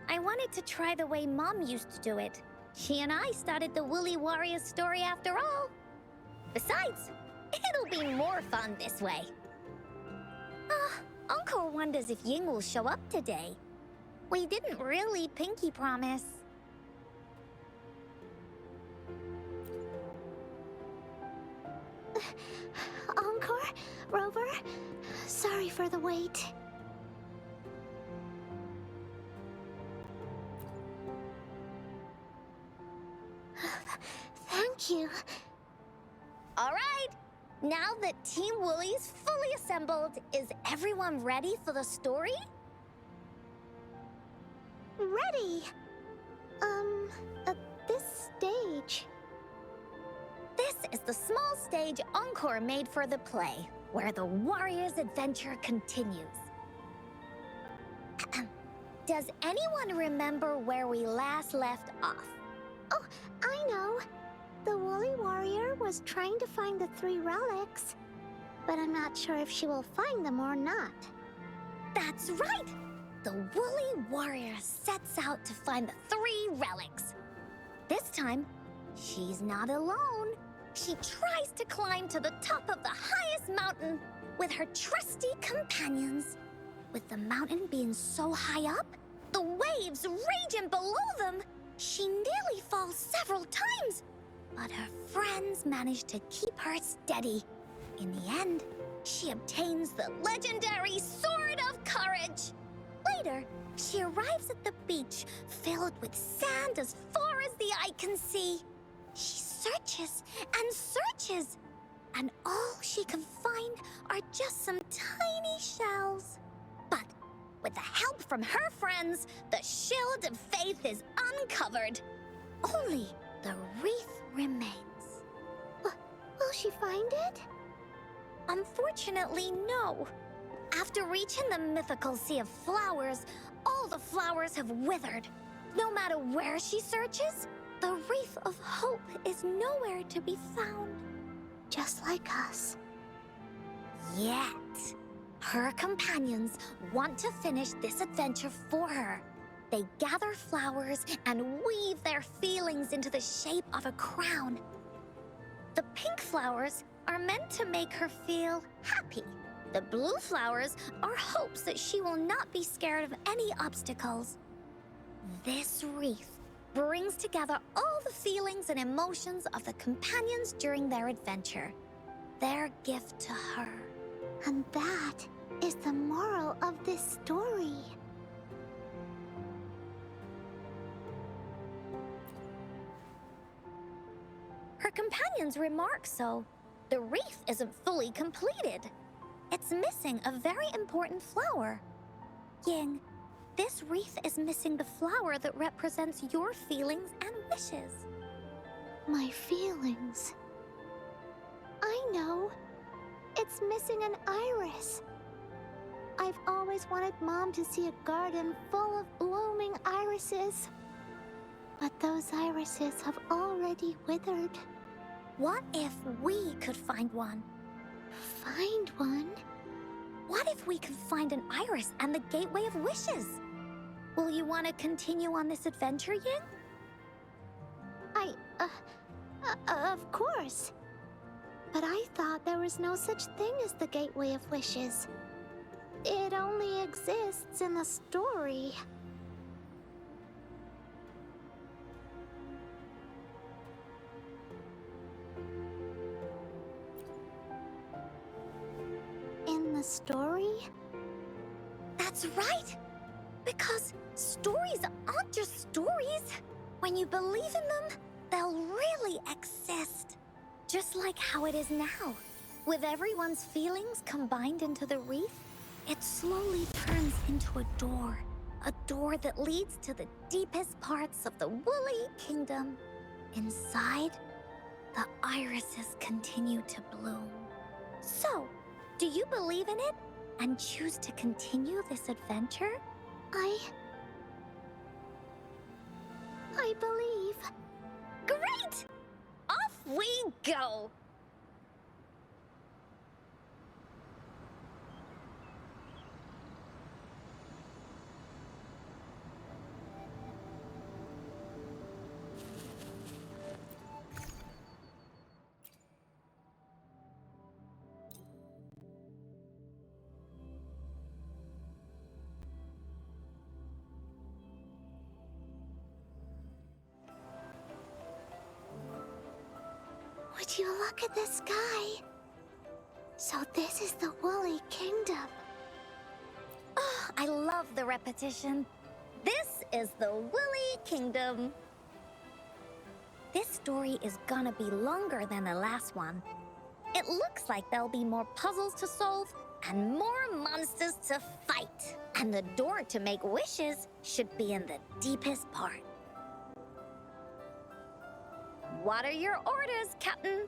I wanted to try the way Mom used to do it. She and I started the Woolly Warrior story after all. Besides, it'll be more fun this way. Encore wonders if Ying will show up today. We didn't really pinky promise. Encore, Rover, sorry for the wait. Thank you. All right. Now that Team Woolly's fully assembled, is everyone ready for the story? Ready. At this stage. This is the small stage Encore made for the play, where the warrior's adventure continues. Does anyone remember where we last left off? Oh, I know. The Woolly Warrior was trying to find the 3 relics, but I'm not sure if she will find them or not. That's right! The Woolly Warrior sets out to find the 3 relics. This time, she's not alone. She tries to climb to the top of the highest mountain with her trusty companions. With the mountain being so high up, the waves raging below them, she nearly falls several times. But her friends manage to keep her steady. In the end, she obtains the legendary Sword of Courage. Later, she arrives at the beach filled with sand as far as the eye can see. She searches and searches, and all she can find are just some tiny shells. But with the help from her friends, the Shield of Faith is uncovered. Only the wreath remains. Will she find it? Unfortunately, no. After reaching the mythical Sea of Flowers, all the flowers have withered. No matter where she searches, the Wreath of Hope is nowhere to be found. Just like us. Yet, her companions want to finish this adventure for her. They gather flowers and weave their feelings into the shape of a crown. The pink flowers are meant to make her feel happy. The blue flowers are hopes that she will not be scared of any obstacles. This wreath brings together all the feelings and emotions of the companions during their adventure. Their gift to her. And that is the moral of this story. Her companions remark so. The wreath isn't fully completed. It's missing a very important flower. Ying, this wreath is missing the flower that represents your feelings and wishes. My feelings. I know. It's missing an iris. I've always wanted Mom to see a garden full of blooming irises. But those irises have already withered. What if we could find one? Find one? What if we could find an iris and the Gateway of Wishes? Will you want to continue on this adventure, Ying? Of course. But I thought there was no such thing as the Gateway of Wishes. It only exists in the story. In the story? That's right! Because stories aren't just stories. When you believe in them, they'll really exist. Just like how it is now. With everyone's feelings combined into the wreath, it slowly turns into a door. A door that leads to the deepest parts of the Woolly Kingdom. Inside, the irises continue to bloom. So, do you believe in it and choose to continue this adventure? I believe. Great! Off we go! Would you look at the sky? So this is the Woolly Kingdom. Oh, I love the repetition. This is the Woolly Kingdom. This story is gonna be longer than the last one. It looks like there'll be more puzzles to solve and more monsters to fight. And the door to make wishes should be in the deepest part. What are your orders, Captain?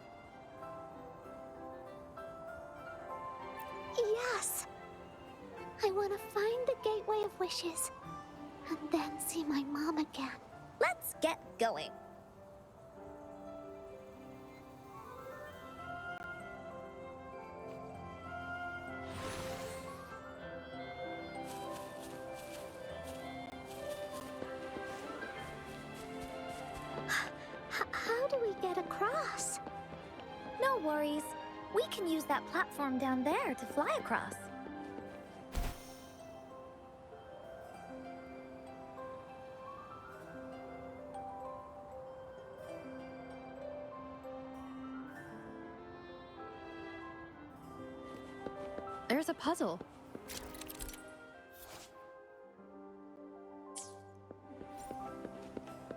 Yes. I want to find the Gateway of Wishes and then see my mom again. Let's get going. How do we get across? No worries. We can use that platform down there to fly across. There's a puzzle.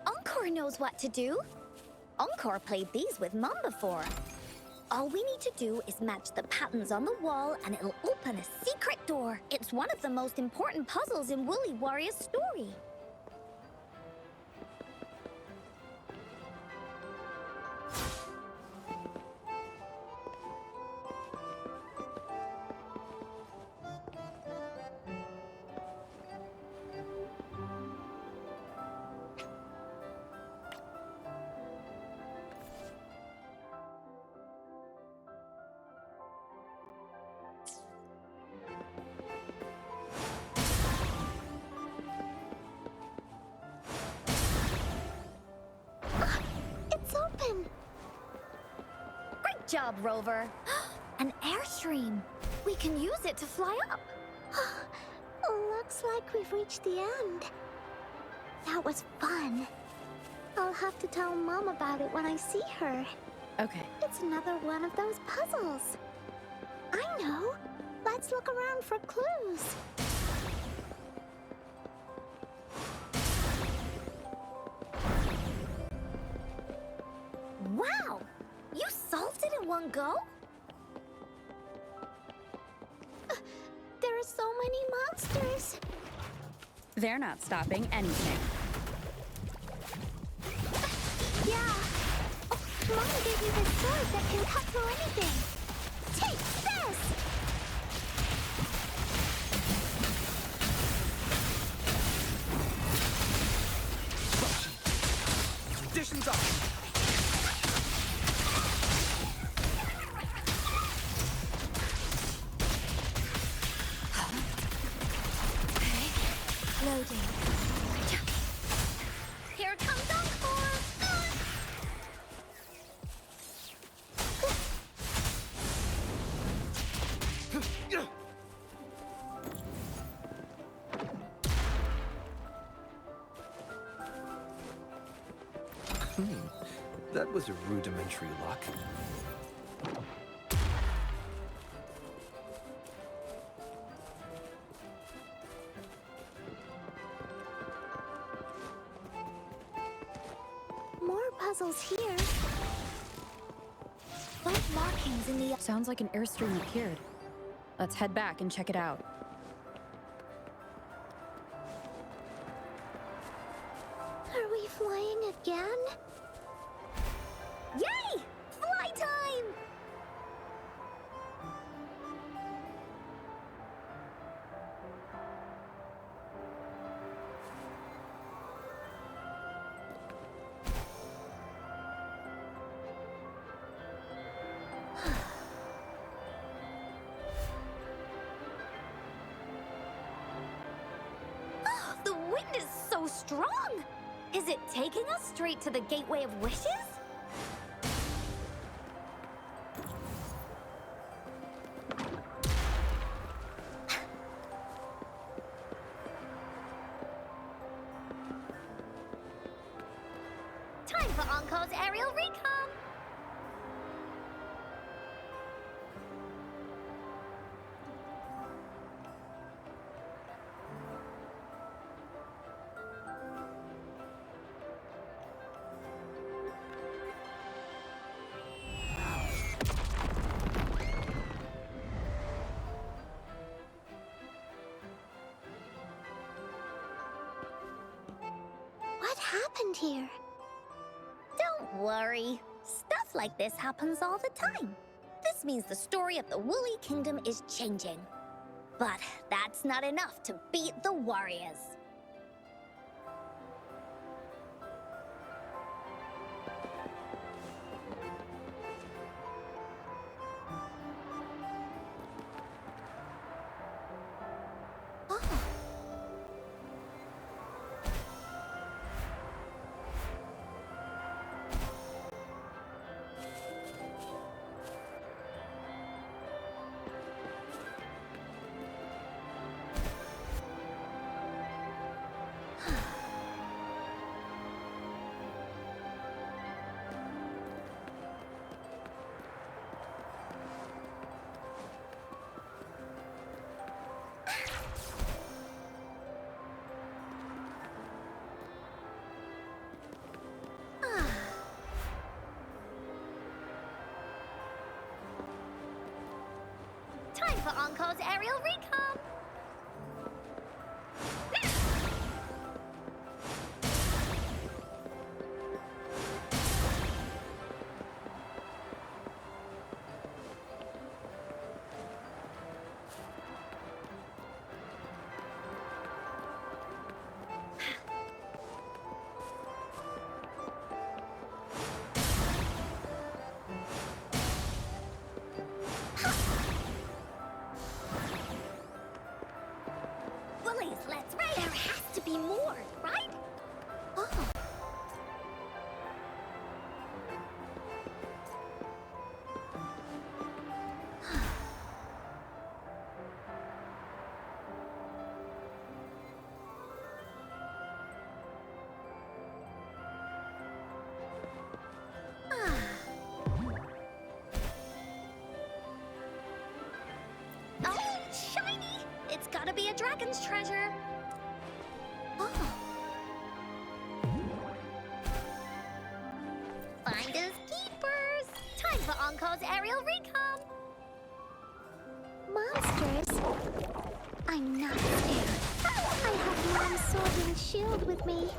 Encore knows what to do. Encore played these with Mom before. All we need to do is match the patterns on the wall and it'll open a secret door. It's one of the most important puzzles in Woolly Warrior's story. It's open. Great job, Rover. An airstream. We can use it to fly up. Looks like we've reached the end. That was fun. I'll have to tell Mom about it when I see her. Okay. It's another one of those puzzles. I know. Let's look around for clues. Wow! You solved it in one go? There are so many monsters. They're not stopping anything. Yeah. Oh, Mom gave me this sword that can cut through anything. Take this! Conditions are. Loading. Here comes Encore! That was a rudimentary lock. More puzzles here. Those markings in the... Sounds like an airstream appeared. Let's head back and check it out. Are we flying again? Yay! Fly time! Oh, the wind is so strong! Is it taking us straight to the Gateway of Wishes? Time for Encore's aerial recon! happened here? Don't worry. Stuff like this happens all the time. This means the story of the Woolly Kingdom is changing. But that's not enough to beat the warriors. Time for Encore's aerial recon! Bullies, let's race! There has to be more, right? Oh. Oh, shiny! It's gotta be a dragon's treasure. Oh. Finders keepers. Time for Encore's aerial recon. Monsters? I'm not scared. I have Mom's sword and shield with me.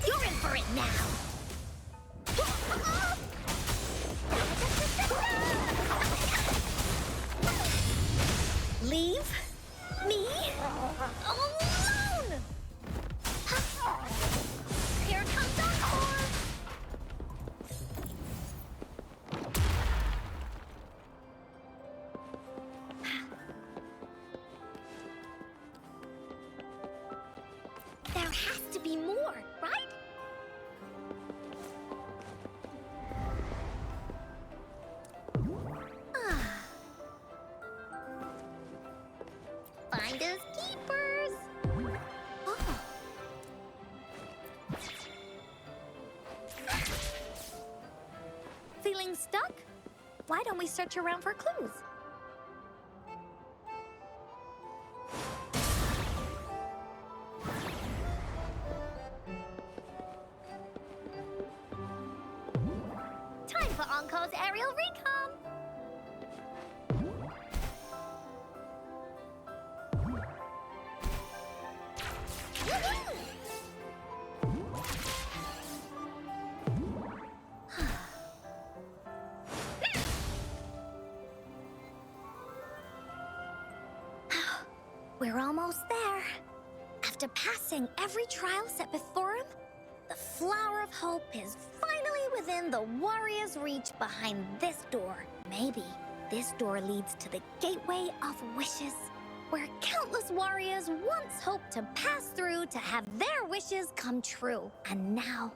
You're in for it now. Leave me alone! Here comes Encore! There has to be more, right? Finders keepers. Oh. Feeling stuck? Why don't we search around for clues? Time for Encore's aerial recon. We're almost there. After passing every trial set before him, the Flower of Hope is finally within the warrior's reach behind this door. Maybe this door leads to the Gateway of Wishes, where countless warriors once hoped to pass through to have their wishes come true. And now,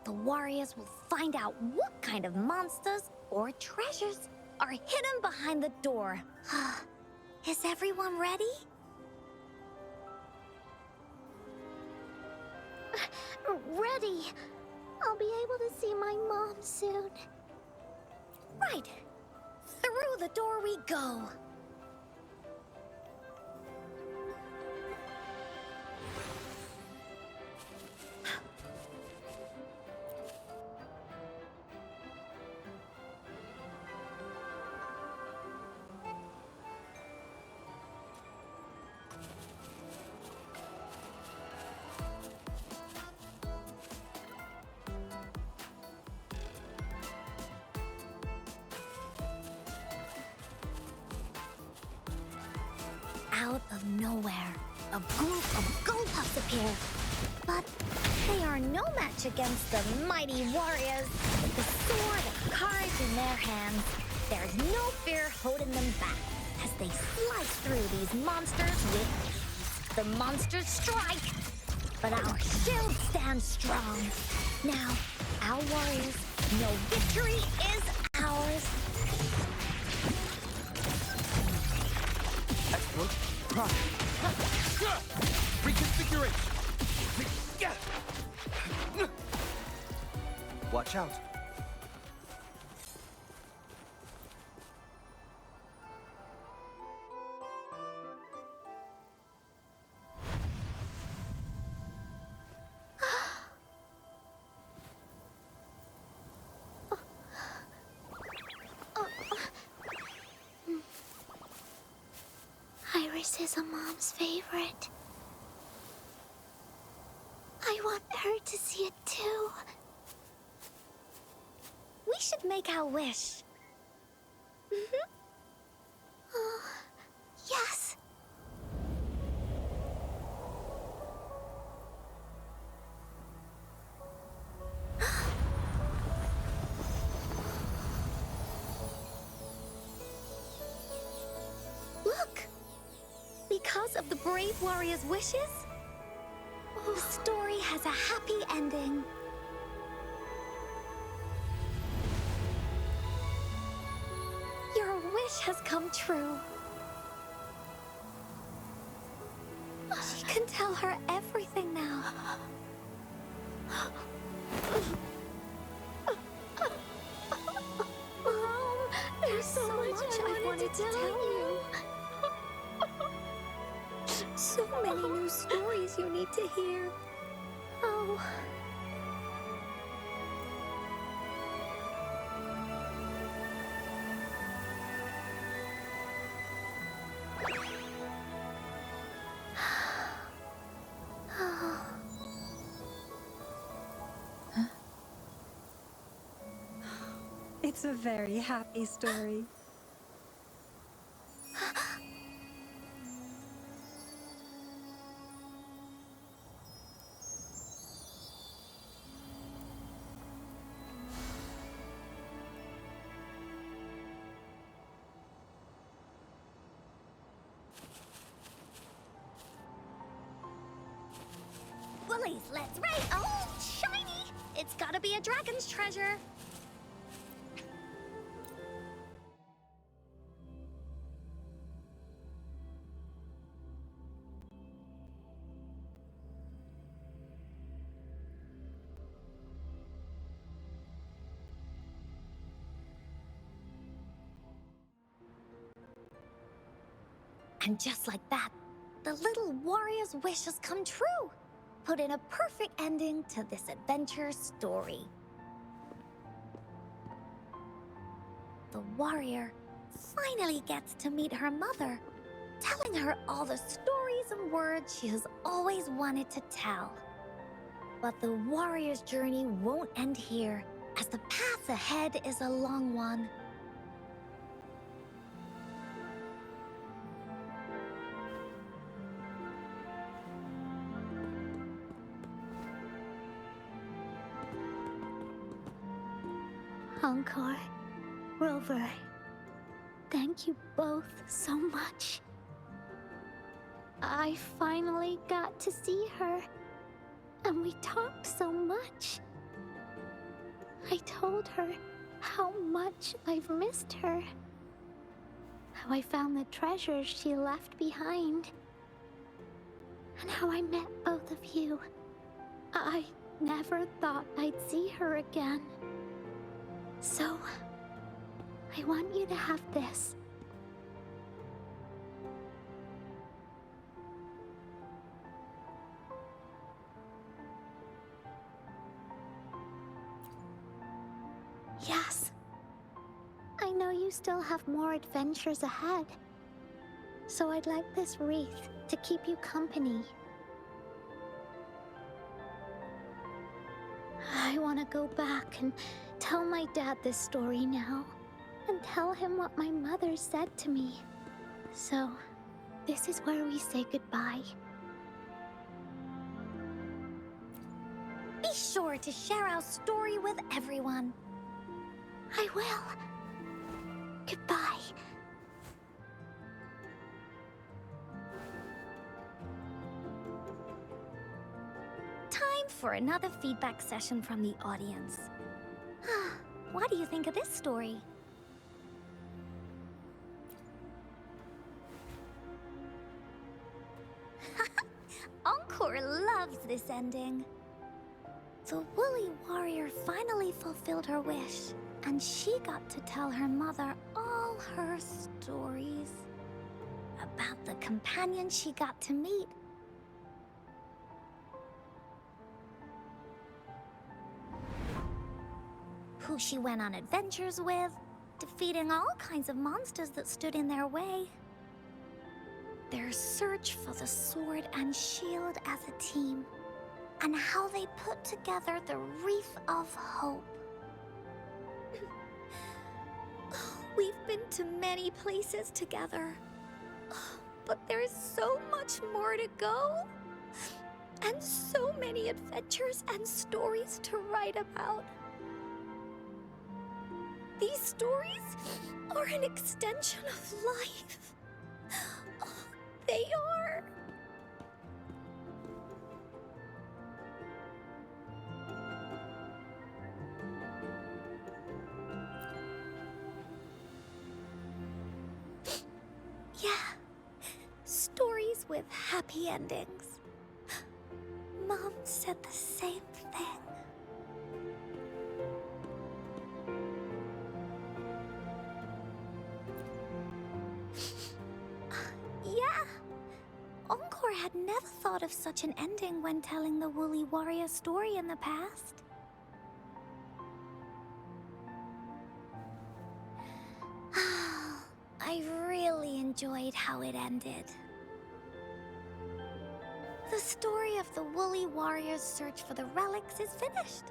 the warriors will find out what kind of monsters or treasures are hidden behind the door. Is everyone ready? Ready. I'll be able to see my mom soon. Right. Through the door we go. out of nowhere, a group of Goldpuffs appear. But they are no match against the mighty warriors. With the sword and courage in their hands, there's no fear holding them back as they slice through these monsters with ease. The monsters strike, but our shield stands strong. Now, our warriors know victory is ours. Excellent. Reconfiguration. Watch out. Iris is a mom's favorite. I want her to see it too. We should make our wish. Oh, yes. Look! Because of the brave warrior's wishes, the story has a happy ending. Your wish has come true. She can tell her everything now. Mom, there's so much I wanted to tell you. So many new stories you need to hear. Oh. It's a very happy story. Bullies, let's race! Oh, shiny! It's gotta be a dragon's treasure. And just like that, the little warrior's wish has come true. Put in a perfect ending to this adventure story. The warrior finally gets to meet her mother, telling her all the stories and words she has always wanted to tell. But the warrior's journey won't end here, as the path ahead is a long one. Encore, Rover, thank you both so much. I finally got to see her, and we talked so much. I told her how much I've missed her, how I found the treasures she left behind, and how I met both of you. I never thought I'd see her again. So, I want you to have this. Yes. I know you still have more adventures ahead. So I'd like this wreath to keep you company. I want to go back and tell my dad this story now, and tell him what my mother said to me. So, This is where we say goodbye. Be sure to share our story with everyone. I will. Goodbye. Time for another feedback session from the audience. What do you think of this story? Encore loves this ending. The woolly warrior finally fulfilled her wish, and she got to tell her mother all her stories about the companion she got to meet. Who she went on adventures with, defeating all kinds of monsters that stood in their way. Their search for the sword and shield as a team, and how they put together the Wreath of Hope. We've been to many places together, but there's so much more to go, and so many adventures and stories to write about. These stories are an extension of life. They are. Yeah, stories with happy endings. Mom said the same thing. Yeah, Encore had never thought of such an ending when telling the Woolly Warrior story in the past. I really enjoyed how it ended. The story of the Woolly Warrior's search for the relics is finished,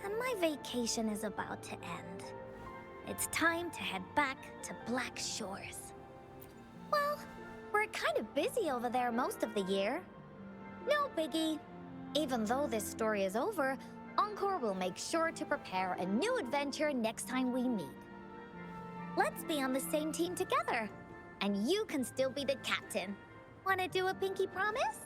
and my vacation is about to end. It's time to head back to Black Shores. Well, we're kind of busy over there most of the year. No biggie. Even though this story is over, Encore will make sure to prepare a new adventure next time we meet. Let's be on the same team together, and you can still be the captain. Wanna do a pinky promise?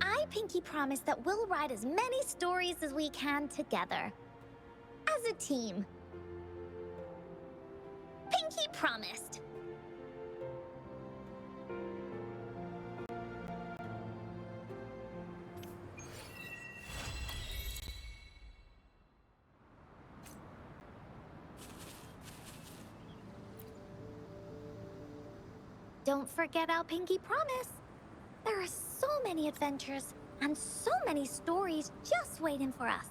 I pinky promise that we'll write as many stories as we can together. As a team. Pinky promised. Don't forget our pinky promise. There are so many adventures and so many stories just waiting for us.